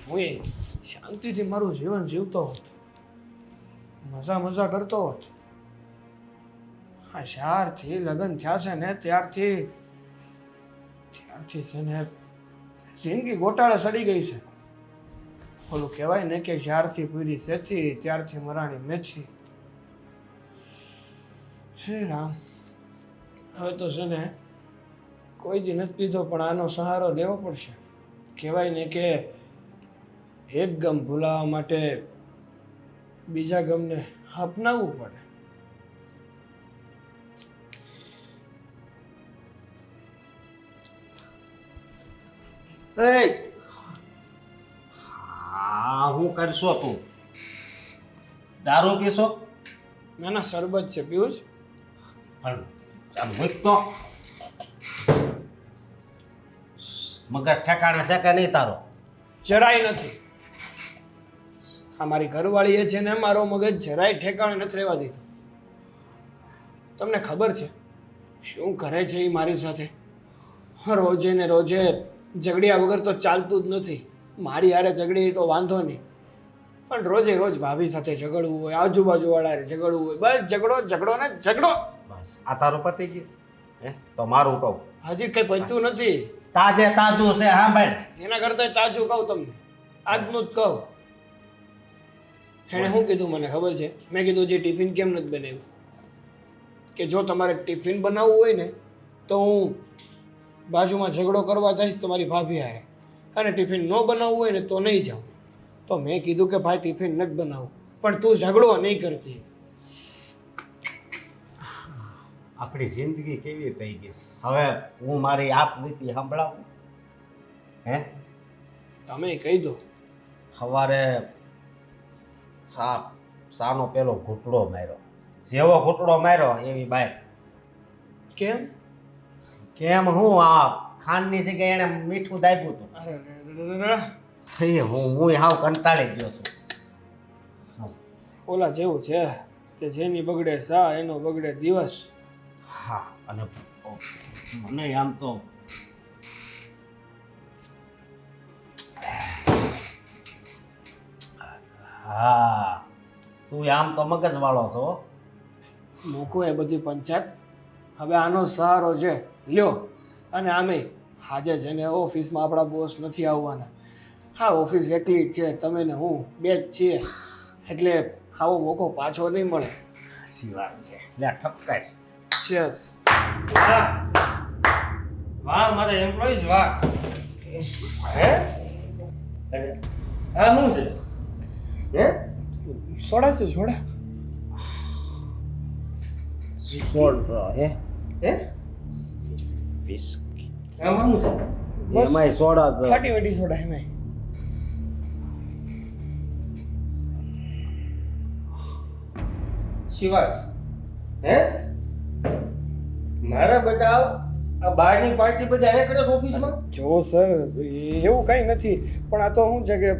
હું શાંતિથી મારું જીવન જીવતો હોત, મજા કરતો હોત. આ જ્યારથી લગ્ન થયા છે ને ત્યારથી છે ને જિંદગી ગોટાળે સડી ગઈ છે. ઓલું કહેવાય ને કે જ્યારથી પૂરી સેથી ત્યારથી મરાણી મેથી. હે રામ, હવે તો છે ને કોઈ દી નથી પીધો પણ આનો સહારો લેવો પડશે. કહેવાય ને કે એક ગમ ભૂલાવા માટે બીજા ગમને અપનાવવું પડે. હા, હું કરશો તું? દારૂ પીશો? ના ના, શરબત છે, પીવું જ. પણ ચાલ મૂક તો. મગજ ઠેકાણે છે કે નહીં તારો? જરાય નથી. આ મારી ઘરવાળી એ છે ને મારો મગજ જરાય ઠેકાણે નથી રહેવા દીધો. તમને ખબર છે શું કરે છે એ મારી સાથે? રોજે ને રોજે ઝઘડ્યા વગર તો ચાલતું જ નથી. મારી હારે ઝઘડી તો વાંધો નહીં, પણ રોજે રોજ ભાભી સાથે ઝઘડવું હોય, આજુબાજુવાળા હારે ઝઘડવું હોય, બસ ઝઘડો ઝઘડો ને ઝઘડો. બસ આ તારું પતી ગયું? હે તો મારું કહું, હજી કંઈ પત્યું નથી. તાજે તાજું છે. હા ભાઈ, એના કરતાં તાજું કહું તમને, આજનું જ કહું. એણે શું કીધું મને ખબર છે? મેં કીધું જે ટિફિન કેમ નથી બનાવ્યું? કે જો તમારે ટિફિન બનાવવું હોય ને તો હું બાજુમાં ઝઘડો કરવા જઈશ તમારી ભાભી હારે, અને ટિફિન ન બનાવવું હોય ને તો નહીં જાઉં. તો મેં કીધું કે ભાઈ ટિફિન નથી બનાવવું, પણ તું ઝઘડો નહીં કરતી. આપણી જિંદગી કેવી થઈ ગઈ છે. હવે હું મારી આપ નીતિ સંભળાવું? હે તમે કહી દો. સવારે સાનો પેલો ઘૂંટડો માર્યો. જેવો ઘૂંટડો માર્યો એવી બાય. કેમ? કેમ હું આ ખાંડની જગ્યાએ એણે મીઠું દાબ્યું હતું. અરે રે. થઈ હું હાવ કંટાળી ગયો છું. ઓલા જેવું છે કે જેની બગડે સા એનો બગડે દિવસ. હા, અને મને આમ તો હા, તું આમ તો મગજ વાળો છો. મૂકો એ બધી પંચાયત. હવે આનો સહારો છે લ્યો. અને આમે આજે છે ને ઓફિસમાં આપણા બોસ નથી આવવાના. હા, ઓફિસ એકલી જ છે, તમે ને હું બે જ છીએ, એટલે આવો મોકો પાછો નહીં મળે. સાચી વાત છે. લે ઠપકાશ. ચેસ. વાહ વાહ, મારા એમ્પ્લોઈઝ વાહ. હે આ શું છે? હે સોડા છે, સોડા. સોડ હે હે વિસ્કી આમાં શું છે? બસ. એમાંય સોડા જ. ખાટી મીઠી સોડા એમાંય. શિવાસ હે મારા બેટા આ બહારની પાર્ટી બધા અહીંયા કરે છે ઓફિસમાં? જો સર, એવું કંઈ નથી, પણ આ તો શું છે કે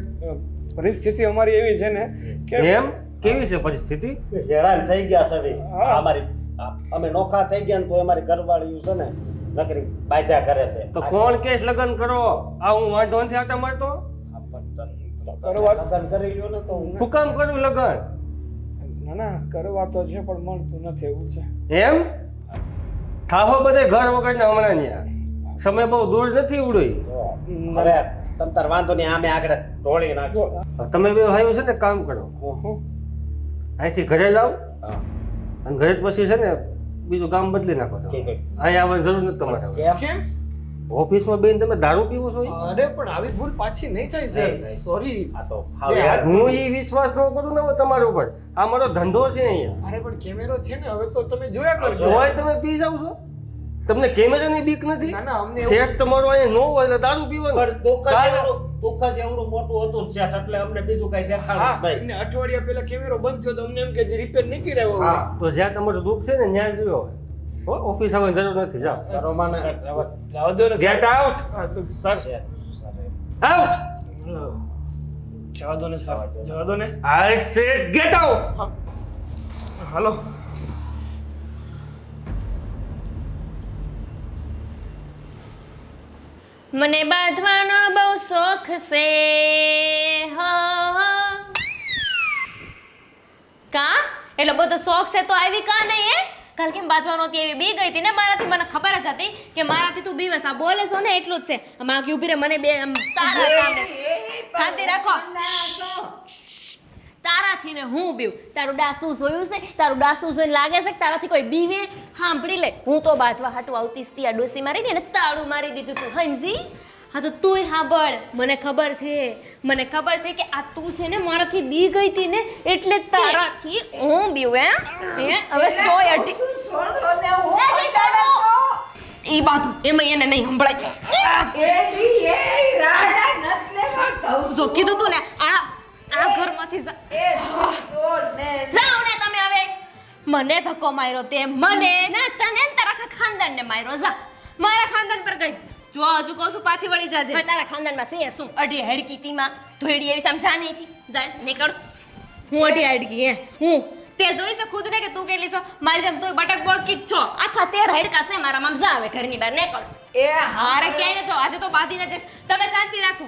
પરિસ્થિતિ અમારી એવી છે ને કે એમ કેવી છે પરિસ્થિતિ? હેરાન થઈ ગયા છે ભાઈ. હા. અમારી અમે નોખા થઈ ગયા ને તો અમારી ઘરવાળીઓ છે ને નકરી બાજા કરે છે. તો કોણ કેસ લગ્ન કરો? આ હું વાંધો નથી આટા મારતો. કરવા લગ્ન કરી લ્યો ને તો હું શું કામ કરું લગ્ન? ના ના, કરવા તો છે પણ મળતું નથી એવું છે. એમ થાહો બધે ઘર વગરના હમણાં ન્યા. સમય બહુ દૂર નથી ઉડોય. હવે તમ તાર વાંધો નહીં, આમે આગળ ઢોળી નાખો. તમે બે ભાઈઓ છે ને કામ કરો, અહીંથી ઘરે જાઓ હા. અને ઘરે જ પછી છે ને બીજું કામ બદલી નાખો તમે. કે અહીંયા આવવાની જરૂર નથી તમારે હવે. કેમ? કેમ? ઓફિસમાં બેન તમે દારૂ પીવો છો? અરે પણ આવી ભૂલ પાછી નહીં થાય સર. નહીં. સોરી. આ તો હાવ યાર. હું એ વિશ્વાસ ન કરું ને હવે તમારા ઉપર. આ મારો ધંધો છે અહીંયા. અરે પણ કેમેરો છે ને, હવે તો તમે જોયા કરજો. જોવાય તમે પી જાવ છો? તમને કેમેરાની બીક નથી? ના ના, અમને એવું- શેઠ તમારો અહીંયા ન હોય એટલે દારૂ પીવાનું. પણ દુઃખ જ એવડું મોટું હતું ને શેઠ, એટલે અમને બીજું કઈ હા, દેખાડું જ નહીં. અને અઠવાડિયા પહેલા કેમેરો બંધ થયો તો અમને એમ કે જે રિપેર નહીં કર્યો હોય. હા. તો જ્યાં તમારું દુઃખ છે ને ત્યાં જોયો હોય. હો, ઓફિસ આવવાની જરૂર નથી. જાઓ. કરો મને. જાઓ દો ને ગેટ આઉટ. સર. આઉટ. જવા દો ને સર, જવા દો ને. I said get out. હાલો. મને બાંધવાનો બહુ શોખ છે. હા. કા એટલો બધો શોખ છે તો આવી કા નહીં હે? કાલ કેમ બાજવાનો હતી એવી બી ગઈ હતી ને મારાથી. મને ખબર જ હતી કે મારાથી તું બીવસ. આ બોલે છો ને એટલું જ છે. આમ આખી ઊભી રહે મને બે તારા સામે. શાંતિ રાખો. તારાથી ને હું બીવ? તારું ડાસું જોયું છે? તારું ડાસું જોઈને લાગે છે કે તારાથી કોઈ બીવે? સાંભળી લે, હું તો બાજવા હાટું આવતી હતી, આ ડોસી મારી ને તાળું મારી દીધું તું. હંજી હા તો તુંય સાંભળ. મને ખબર છે કે આ તું છે ને મારાથી બી ગઈ હતી ને એટલે જ તારાથી હું બીવ? હે હવે 180 છોડો ને હું નથી છોડો. ઈ બાતું એમાં એને નહીં સંભળાય. એલી એ રાજા નતલે કહું જો કીધું તું ને આ ઘરમાંથી છોડ ને જાઓ ને તમે હવે. મને ધક્કો માર્યો તે મને ના તને ને તારા આખા ખાનદાનને માર્યો. જા મારા ખાનદાન પર ગઈ. જો હજુ કહું છું પાછી વળી જાજે. હવે તારા ખાનદાનમાં છે શું? અઢી હેડકી તીમાં ધોઈડી એવી સમજાની છી. જા નીકળ. હું અઢી આડકી હે હું તે જોઈ છે ખુદ ને કે તું કેટલી છો મારી જેમ તું બટક બોળકી જ છો. આખા 13 હેડકા છે મારામાં. જા હવે ઘરની બહાર નીકળ. એ હારે ક્યાંય ન જો. આજે તો બાંધીને જઈશ. તમે શાંતિ રાખો.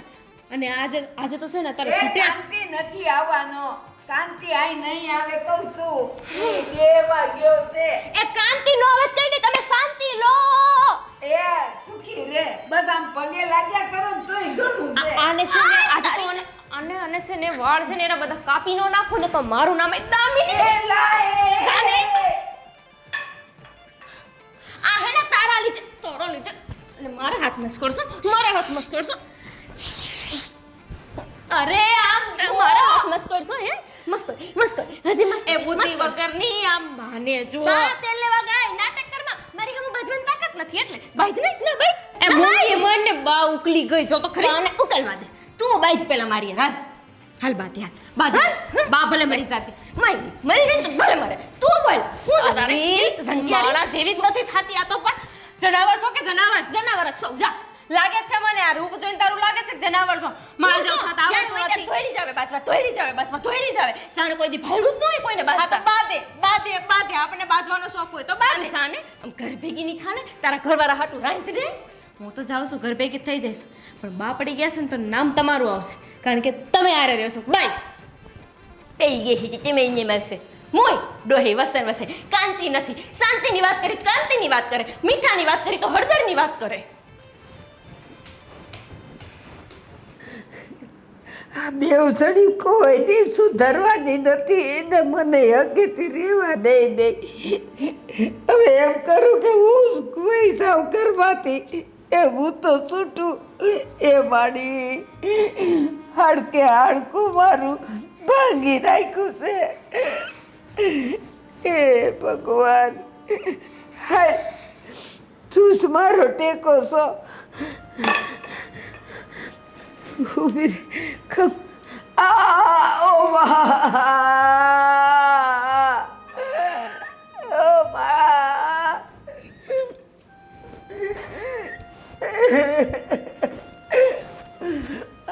અને આજે તો છે ને તારે છૂટે કાંતિ નથી આવવાનો. કાંતિ આઈ નહીં આવે કહું છું. એ દેવા ગયો છે. એ કાંતિ નો અવાજ કઈ નહીં. તમે શાંતિ લો. એ સુખી રે બસ આમ પગે લાગ્યા કરો ને તોય ઘણું છે. આને છે ને આજે તો આને છે ને વાળ છે ને એના બધા કાપી નો નાખો ને તો મારું નામ દામિની. એ લાય જાને. આ હે ને તારા લીધે તોરો લીધે અને મારા હાથ મસ કરશો. મારા હાથ મસ કરશો. અરે આમ મારા હાથ મસ કરશો. હે મસ કર હજી મસ એ બુદ્ધિ વગરની આમ માને જો બા તેલ લેવા ગાય નાટક કરમાં. મારી હમ બાજવાની તાકાત નથી એટલે બાઈદ ને બાઈદ. એ મુંગી મને બા ઉકલી ગઈ જો તો ખરી. આને ઉકલવા દે. તું બાઈદ પેલા મારી હાલ. હાલ બાદ બા ભલે મરી જાતી. મરી જાય તો ભલે મરે. તું બોલ હું છે તારે? મારા જેવી જ નથી થાતી. આ તો પણ જનાવર છો કે જનાવર જ સૌ. જા લાગે છે મને આ રૂપ જોઈને તારું લાગે છે કે જનાવર છો. મારા જેવું થાતા આવડતું નથી. ધોઈડી જાવે બાતવા ધોઈડી જાવે. સાણે કોઈ દી ભાડું જ ન હોય કોઈને આ તો બાતતા. બાદે આપણે બાંધવાનો શોખ હોય તો બાદે. અને સાને આમ ઘર ભેગી ની ખાને તારા ઘરવાળા હાટું રાંધ રે. હું તો જાઉં છું ઘર ભેગી થઈ જઈશ પણ બા પડી ગયા છે ને તો નામ તમારું આવશે કારણ કે તમે આરે રહ્યો છો. બાય પેઈ ગઈ છે તે મેં એમ આવશે. મોય ડોહી વસે કાંતિ નથી. શાંતિની વાત કરી તો કાંતિની વાત કરે, મીઠાની વાત કરી તો હળદરની વાત કરે. આ બેવસડી કોઈ દી સુધરવાની નથી. એને મને હકેથી રહેવા નહીં દે. હવે એમ કરું કે હું કોઈ સાવ કરવાથી એ હું તો છૂટું. એ મારી હાડકે હાડકું મારું ભાંગી નાખ્યું છે. હે ભગવાન હાય તું જ મારો ટેકો છો. ઊભી રહે. ખમ ઓ મા ઓ મા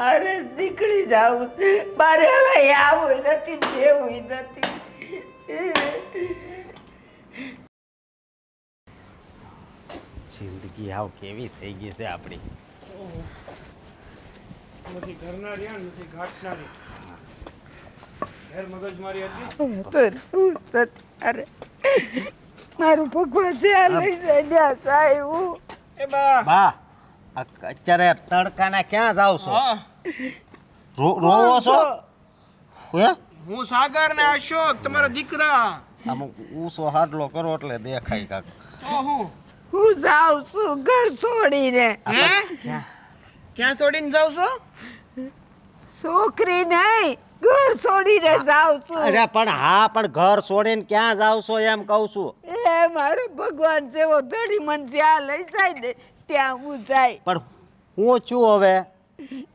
અરે નીકળી જાઉં મારે હવે આવું નથી દેવું નથી. જિંદગી આવ કેવી થઈ ગઈ છે આપણી. નથી ઘરના રહ્યા ને નથી ઘાટના રહ્યા. ઘેર મગજમારી હતી. તો હું નથી. અરે મારું ભગવાન છે આ લઈ જાય ત્યાં સાહેબ હું. એ બા બા અત્યારે તડકાના ક્યાં જાવ છો? હા રોવો છો? હે હું સાગર ને અશોક તમારા દીકરા. આમ ઊંચો હાડલો કરો એટલે દેખાય કાક. ઓહો હું જાઉં છું ઘર છોડીને. હે ક્યાં? ક્યાં છોડીને જાવ છો? છોકરી નહીં ઘર છોડીને જાઉં છું. અરે પણ હા પણ ઘર છોડીને ક્યાં જાવ છો એમ કહું છું. એ મારો ભગવાન જેવો ધડી મન જ્યાં લઈ જાય ને ત્યાં હું જાય. પણ હું છું હવે.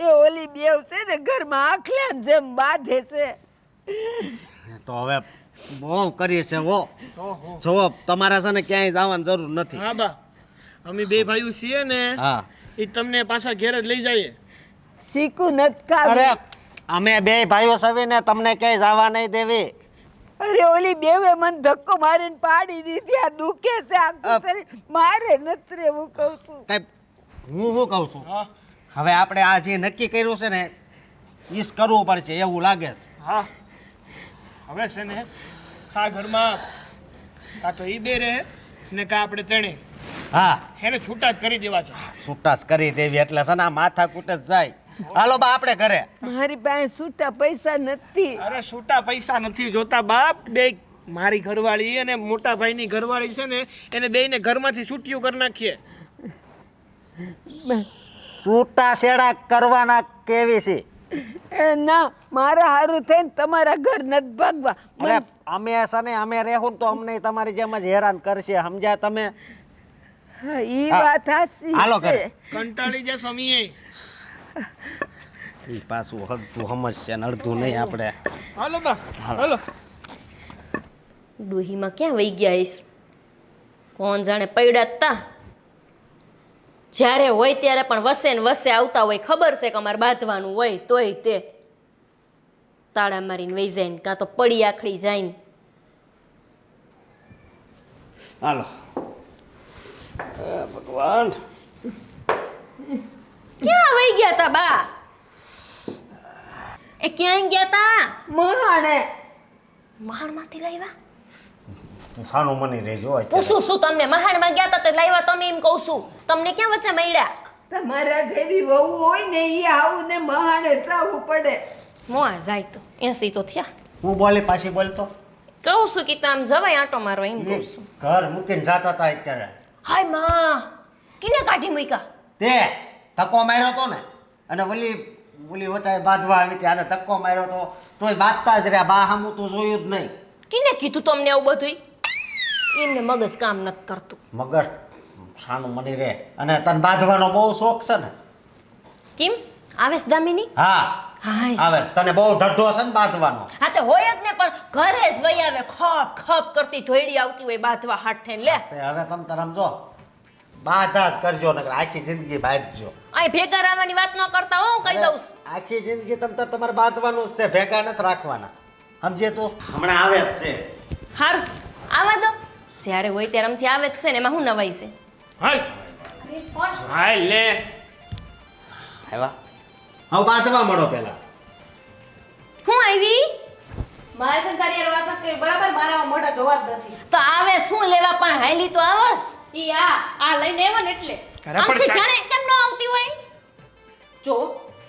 એ ઓલી બેવ છે ને ઘરમાં આખલા જેમ બાંધે છે. તો હવે બહુ કરી છે હો. જો તમારા છે ને ક્યાંય જવાની જરૂર નથી. હા બા અમે બે ભાઈઓ છીએ ને હા એ તમને પાછા ઘેર જ લઈ જઈએ. શીખું નથી અરે ખાવી. અમે બે ભાઈઓ સવીને તમને ક્યાંય જવા નહીં દેવી. અરે ઓલી બેવે મને ધક્કો મારીને પાડી દીધી. આ દુખે છે આખું શરીર. મારે નથી રહેવું કહું છું. કઈ હું શું કહું છું હા હવે આપણે આ જે નક્કી કર્યું છે ને ઈ જ કરવું પડશે એવું લાગે છે. હા હવે છે ને આ ઘરમાં કાં તો ઈ બે રહે ને કાં આપણે ત્રણે હા એને છૂટા જ કરી દેવા છે. છૂટાસ કરી દેવી એટલે છે ને આ માથા કૂટે જ જાય. હાલો બા આપણે ઘરે. મારી પાસે છૂટા પૈસા નથી. અરે છૂટા પૈસા નથી જોતા બાપ. બે મારી ઘરવાળી અને મોટા ભાઈની ઘરવાળી છે ને એને બેયને ઘરમાંથી છૂટિયું કરી નાખીએ. છૂટા છેડા કરવાના કેવી છે? એ ના, મારા હારું થઈને તમારા ઘર નથી ભાગવા. અરે અમે છે ને અમે રહેવું તો અમને તમારી જેમ જ હેરાન કરશે, સમજ્યા તમે? હા, ઈ વાત સાચી હાલો છે. ઘરે. કંટાળી જાય સમીએ. ઈ પાછું અડધું સમજશે ને અડધું નહીં આપણે. હાલો બા હાલો. ડોહીમાં ક્યાં વહી ગયા હઈશ? કોણ જાણે પૈડા જ તા. જ્યારે હોય ત્યારે પણ વસે ને વસે આવતા હોય. ખબર છે કે અમારે બાંધવાનું હોય તોય તે તાળા મારીને વહી જાય ને કાં તો પડી આખડી જાય ને. હાલો. ભગવાન ક્યાં વહી ગયા તા બા? એ ક્યાં ગયા તા? મહાણે મહાણમાંથી લાવ્યા? તું સાનું મની રહેજો અત્યારે. પૂછું શું તમને? મહાણમાં ગયા તા તો લાવ્યા તમે એમ કહું છું. તમને ક્યાં વચ્ચે મળ્યા? તમારા જેવી વહુ હોય ને ઈ આવું ને મહાણે જાવું પડે. મોઆ જાય તો 80 તો થયા. હું બોલી પાછી બોલતો. કહું છું કે આમ જવાય આંટો મારવા એમ કહું છું. ઘર મૂકીને જાતા હતા અત્યારે. હાય માં, કિને કાઢી મૂક્યા? તે ધક્કો માર્યો તો ને, અને ઓલી વચ્ચે બાંધવા આવી હતી, આને ધક્કો માર્યો તો તોય બાંધતા જ રહ્યા. બા હામું તું જોયું જ નહીં. કિને કીધું તમને આવું બધું? એમને મગજ કામ નથી કરતું. મગર સાનું મની રે. અને તને બાંધવાનો બહુ શોખ છે ને? કેમ આવેશ દામિની? હા હાય આવે છે. તને બહુ ઢઢો છે ને બાંધવાનો. હા તે હોય જ ને, પણ ઘરે જ વહી આવે ખપ ખપ કરતી ધોઈડી આવતી હોય બાંધવા હાથ થઈને. લે તે હવે તમ તાર સમજો, બાધા જ કરજો નકર આખી જિંદગી બાંધજો. અહીં ભેગા રહેવાની વાત ન કરતા હો, હું કહી દઉં છું. આખી જિંદગી તમ તાર તમારે બાંધવાનું જ છે, ભેગા નથી રાખવાના. સમજે તું? હમણાં આવે જ છે. હારું આવા દો. જ્યારે હોય ત્યારે આમથી આવે જ છે ને, એમાં શું નવાઈ છે? હાલ હાલ લે. આવ્યા હવે બાંધવા મળો પેલા. હું આવી મારે છે ને તારી હારે વાત નથી કરી, બરાબર? મારા મોઢા જોવા જ નથી. તો આવે શું લેવા? પણ હાલી તો આવસ. ઈ આ લઈને આવ્યો ને એટલે. અરે પણ આમથી સા- જાણે કેમ ન આવતી હોય? જો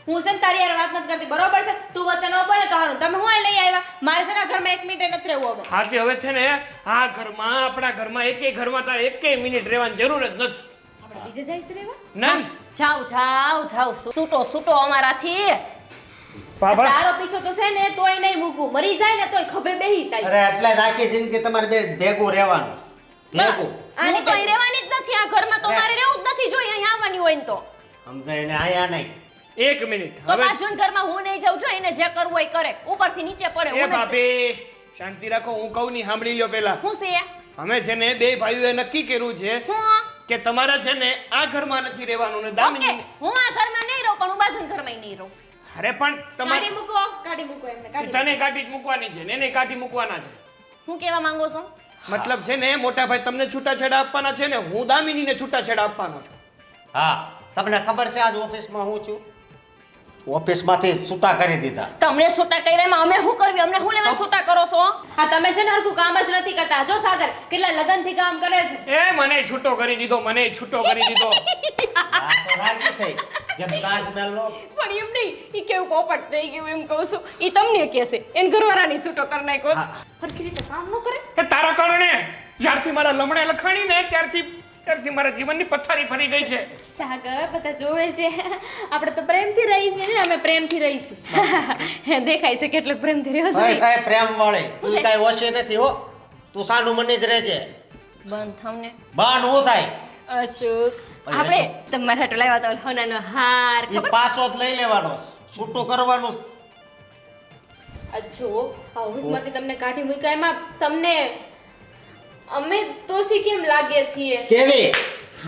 હું છે ને તારી હારે વાત નથી કરતી, બરોબર છે? તું વચ્ચે ન બોલે તો હારું. તમે હું અહીં લઈ આવ્યા? મારે છે ને આ ઘરમાં 1 મિનિટ નથી રહેવું હવે. હા તે હવે છે ને આ ઘરમાં આપણા ઘરમાં એકેય ઘરમાં તારે એકેય મિનિટ રહેવાની જરૂર જ નથી. આપણે બીજે જઈશ રહેવા? નહીં જાઓ જાઓ જાઓ, છૂટો છૂટો અમારાથી. બાબા તારો પીછો તો છે ને તોય નહીં મૂકવું. મરી જાય ને તોય ખભે બેહી થાય. અરે એટલે જ આખી જિંદગી તમારે બે ભેગું રહેવાનું. ભેગું આની તો અહીં રહેવાની જ નથી. આ ઘરમાં તો મારે રહેવું જ નથી જોઈએ. અહીં આવવાની હોય ને તો સમજાય ને આયા નહીં. 1 મિનિટ તો હવે બાજુના ઘરમાં હું નહીં જાઉં છું. એને જે કરવું હોય કરે. ઉપરથી નીચે પડે. એ હું નથી. ભાભી શાંતિ રાખો. હું કહું ની સાંભળી લ્યો પેલા. હું છે અમે છે ને બે ભાઈઓએ નક્કી કર્યું છે હું કે તમારે છે ને આ ઘરમાં નથી રહેવાનું ને ઓકે, દામિની. હું આ ઘરમાં નહીં રહું, પણ હું બાજુના ઘરમાં નહીં રહું. અરે પણ તમારે કાઢી મૂકો એમને, કાઢી તને કાઢી જ મૂકવાની છે ને એને કાઢી મૂકવાના છે. હું કેવા માંગો છો? મતલબ છે ને મોટા ભાઈ તમને છૂટાછેડા આપવાના છે ને હું દામિનીને છૂટાછેડા આપવાનો છું. હા તમને ખબર છે આજ ઓફિસમાં હું છું? ઓફિસમાંથી છૂટા કરી દીધા. તમને છૂટા કર્યા એમાં અમે શું કરવી? અમને શું લેવા છૂટા કરો છો? હા તમે છે ને હરખું કામ જ નથી કરતા. જો સાગર કેટલા લગનથી કામ કરે છે. એ મને છૂટો કરી દીધો, મને છૂટો કરી દીધો. આ તો રાજી થઈ જેમ તાજમહેલનો. પણ એમ નહીં, ઈ કેવું પોપટ થઈ ગયું એમ કહું છું. ઈ તમને કહેશે એને ઘરવાળાની છૂટો કરી નાખ્યો છે. હરખી રીતે કામ ન કરે. એ તારા કારણે જ્યારથી મારા લમણે લખાણી ને ત્યારથી મારા જીવનની પથારી ફરી ગઈ છે. સાગર બધા જોવે છે. આપણે તો પ્રેમથી રહી છીએ ને, અમે પ્રેમથી રહી છીએ. દેખાય છે કેટલો પ્રેમથી રહ્યો કઈ છે. કઈ પ્રેમ વાળી તું કઈ ઓછી નથી હો. તું સાનું મની જ રહેજે. બંધ થાવને. બાન હું થાય અશોક, આપણે તમારા હાટુ લાવ્યા તો હોનાનો હાર. એ પાછો જ લઈ લેવાનો, છૂટું કરવાનું. આ જો આ ઓફિસમાંથી તમને કાઢી મૂક્યા એમાં તમને અમે દોષી કેમ લાગીએ છીએ? કેવી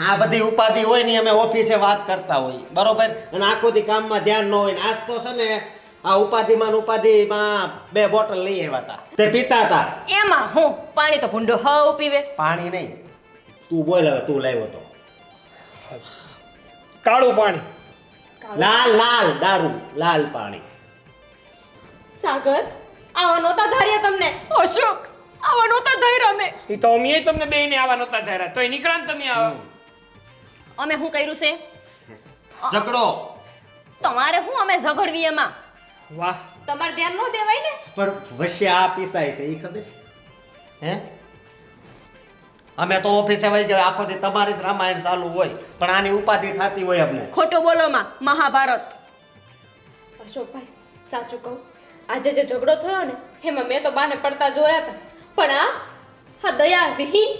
આ બધી ઉપાધિ હોય ને અમે ઓફિસે વાત કરતા હોય બરોબર, અને આખો દી કામમાં ધ્યાન ન હોય ને આજ તો છે ને આ ઉપાધિમાં 2 બોટલ લઈ આવ્યા હતા તે પીતા હતા. એમાં હું પાણી તો ભૂંડો હવ પીવે. પાણી નહીં, તું બોલ હવે, તું લાવ્યો તો કાળું પાણી. લાલ લાલ દારૂ, લાલ પાણી. સાગર આવા નહોતા ધાર્યા તમને. અશોક, આવા નહોતા થઈ રમે. એ તો અમે તમને બેયને આવા નહોતા ધાર્યા તોય નીકળ્યા ને તમે આવા. અમે શું કર્યું છે? ઝઘડો તમારે શું અમે ઝઘડવી એમાં? વાહ તમારે ધ્યાન ન દેવાય ને. પણ વચ્ચે આ પીસાય છે એ ખબર છે હે અમે તો ઓફિસે વહી ગયા આખો દી તમારી જ રામાયણ ચાલુ હોય પણ આની ઉપાધિ થતી હોય અમને. ખોટું બોલોમાં મહાભારત. અશોકભાઈ સાચું કહું, આજે જે ઝઘડો થયો ને એમાં મેં તો બાને પડતા જોયા હતા, પણ હા દયા વિહીન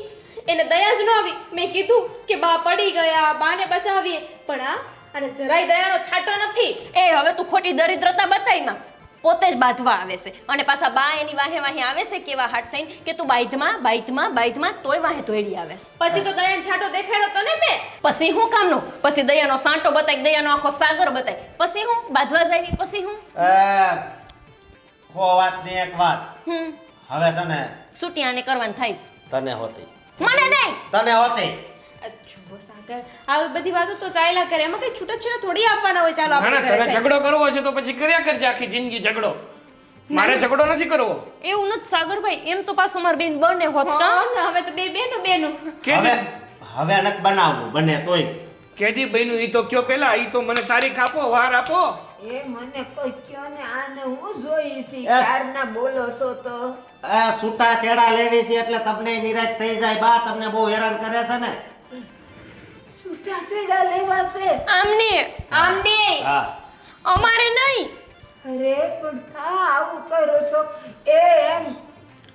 એને દયા જ ન આવી. મેં કીધું કે બા પડી ગયા, બાને બચાવીએ, પણ અને જરાય દયાનો છાંટો નથી. એ હવે તું ખોટી દરિદ્રતા બતાઈમાં પોતે જ બાંધવા આવે છે અને પાછા બા એની વાહે વાહે આવે છે કેવા હાથ થઈને કે તું બાઈધમાં તોય વાહે ધોઈડી આવે છે. પછી તો દયાનો છાંટો દેખાડ્યો તો ને મેં. પછી શું કામનું? પછી દયાનો સાંટો બતાય, દયાનો આખો સાગર બતાય, પછી હું બાંધવા જાવી, પછી હું હો વાત ની એક વાત હવે તને સુટિયાને કરવાનું થાય છે. તને હોતી મને નહીં. તને હોતી જુઓ સાગર, આવી બધી વાતો તો ચાલ્યા કરે, એમાં કઈ છૂટાછેડા થોડી આપવાના હોય. ચાલો ના આપણે ના ઘરે તને જઈએ. ઝઘડો કરવો છે તો પછી કર્યા કરજે આખી જિંદગી ઝઘડો. મારે ઝઘડો નથી કરવો. એવું નથી સાગરભાઈ, એમ તો પાછું માર બેન બને હોત કા. હા ને, હવે તો બે બેનો હવે હવે નથી બનાવવું બને તોય કેદી બન્યું ઈ તો કયો પેલા, ઈ તો મને તારીખ આપો, વાર આપો. એ મને કોઈ કયો ને આને હું જોઈ છી એ. ક્યારના બોલો છો તો આ છૂટા છેડા લેવી છે એટલે તમને નિરાશ થઈ જાય બા તમને બહુ હેરાન કરે છે ને. છૂટા છેડા લેવા છે. આમને હા અમારે નહીં. અરે પણ કા આવું કરો છો? એમ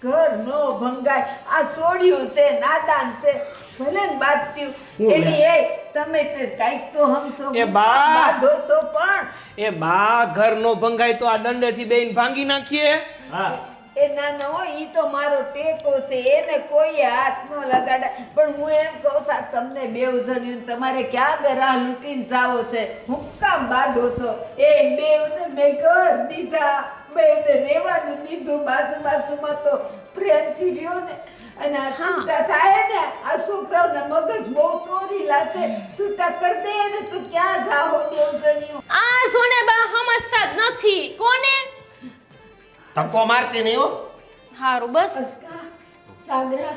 ઘર નો ભંગાય. આ સોડિયું છે, નાદાન છે, ભલે ને બાંધ્યું હું એની એ તમે તે કાંઈક તો હમસો એ બા. બાંધો છો પણ એ બા ઘર નો ભંગાય તો આ દંડેથી બેન ભાંગી નાખીએ. હા એ ના ના હોય ઈ તો મારો ટેકો છે, એને કોઈ હાથ ન લગાડે. પણ હું એમ કહું છું આ તમને બેવ જણ્યું તમારે ક્યાં ગરા લૂંટીને જાવો છે? હું કામ બાંધો છો? એ બેવને મેં ઘર દીધા, બેને રહેવાનું દીધું, બાજુમાં તો પ્રેમથી રહ્યો ને. અને આ છૂટા થાય ને આ છોકરાઓના મગજ બહુ તોરીલા છે, છૂટા કરી દે ને તો ક્યાં જાવો બેવ જણ્યું? આ સોને બા સમજતા જ નથી. કોને? ધક્કો મારતી નહીં હો. હારું બસ. અસ્કા, સાગરા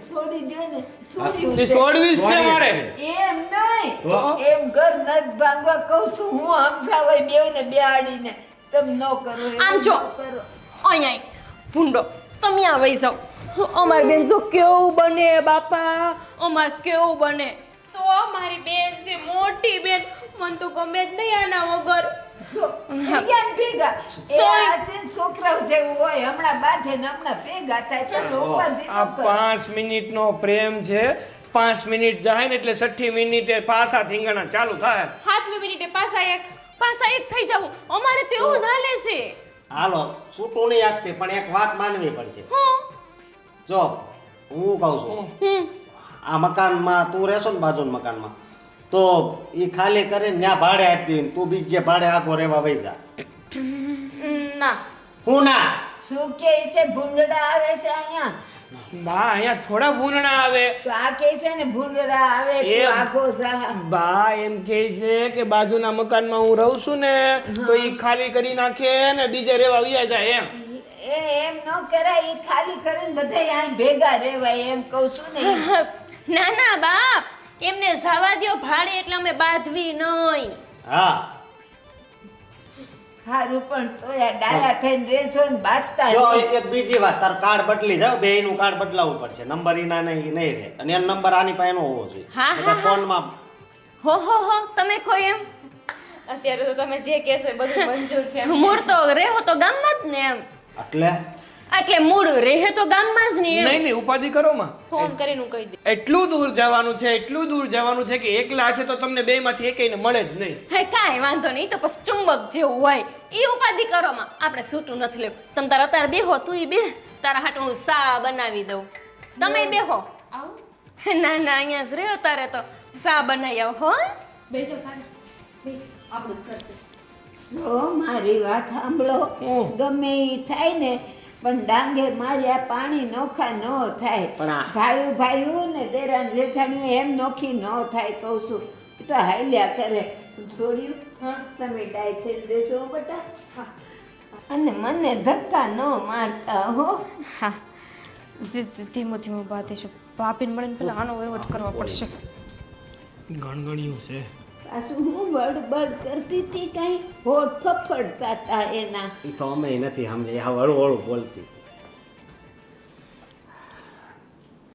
છોડી દે ને, છોડ્યું તે છે. સોડવી જ છે મારે. એમ નહીં, તો? એમ ઘર નથી ભાંગવા કહું છું હું. હમસાવાય બેવને બેહાડીને તમે ન કરો એવું આમ જો. ન કરો. અહીંયા ભૂંડો તમે આ વઈ જાઓ. અમાર બેન જો કેવું બને બાપા, અમાર કેવું બને. તો મારી બેન છે, મોટી બેન, મન તો ગમે જ નહીં આના વગર. થઈ ગયા ને ભેગા. એ આ છે ને છોકરાઓ જેવું હોય, હમણાં બાંધે ને હમણાં ભેગા થાય તો લોકોથી આ ન કરો. 5 મિનિટનો પ્રેમ છે. 5 મિનિટ જાય ને એટલે 6 મિનિટે પાછા ધીંગાણા ચાલુ થાય. 7મી મિનિટે પાછા એક. પાછા એક થઈ જાવું. અમારે તો એવું જ હાલે છે. હાલો છૂટું નહીં આપતી પણ એક વાત માનવી પડશે. જો હું કહું છું આ મકાનમાં તું રહેશો ને બાજુના મકાનમાં તો એ ખાલી કરીને ત્યાં ભાડે આપી દે તું બીજે ભાડે આખો રહેવા વહી જા. ના હું ના શું કે છે ભૂંડડા આવે છે અહીંયા? બા અહીંયા થોડા ભૂનણા આવે. તો આ કે છે ને ભૂંડડા આવે એ. તું આગો જા. બા એમ કહે છે કે બાજુના મકાનમાં હું રહું છું ને તો ઈ ખાલી કરી નાખે ને બીજે રહેવા વયા જાય એમ. એમ ન કરાય, ઈ ખાલી કરીને બધાય અહીં ભેગા રહેવાય એમ કહું છું ને. ના ના બાપ, એમને જવા દ્યો ભાડે એટલે અમે બાંધવી નહીં. હા હારું પણ તોય આ ડાયા થઈને રહેજો ને બાંધતા જો નહીં. એક બીજી વાત તાર કાર્ડ બદલી જાવ બેયનું કાર્ડ બદલાવવું પડશે નંબર ઈના નહીં નહીં રહે અને એનો નંબર આની પાસે નો હોવો જોઈએ. હા, એટલે હા. ફોનમાં હો તમે કોઈ એમ અત્યારે તો તમે જે કહેશો એ બધું મંજૂર છે. મૂળ તો રહેવો તો ગામમાં જ ને એમ. એટલે મૂળ રહે તો ગામમાં જ ને એમ. નહીં નહીં ઉપાધિ કરો માં. ફોન કરીને હું કહી દઉં. એટલું દૂર જવાનું છે, એટલું દૂર જવાનું છે કે એકલા છે તો તમને બેમાંથી એકેયને મળે જ નહીં. હે કાંઈ વાંધો નહીં, ઈ તો પછી ચુંબક જેવું હોય. ઈ ઉપાધિ કરો માં, આપણે સૂટું નથી લેવું. તમે તારા અત્યારે બેહો, તું ઈ બે, તારા હાટુ હું સા બનાવી દઉં. તમે બેહો. આવું ના ના અહીંયા જ રહ્યો તારે તો સા બનાવી આવો હો. બેસો સાગર, બેસો, આપણું જ કરશે. જો મારી વાત સાંભળો, ગમે ઈ થાય ને પણ ડાંગે માર્યા પાણી નોખા ન થાય. પણ આ- ભાઈ ને દેરાણ જેઠાણીઓ એમ નોખી ન થાય કહું છું. ઈ તો હાલ્યા કરે. છોડ્યું હા. તમે ડાય થઈને રહેજો બેટા. હા. અને મને ધક્કા ન મારતા હો. હા ધીમો ધીમો બાંધીશું ભાભીને મળીને પેલા આનો વહીવટ કરવા પડશે ગણગણ્યું છે પાછું હું બળબડ કરતી હતી કાંઈ હોઠ ફફડતા હતા એના એ તો અમે નથી સમજે આ હળું હળું બોલતી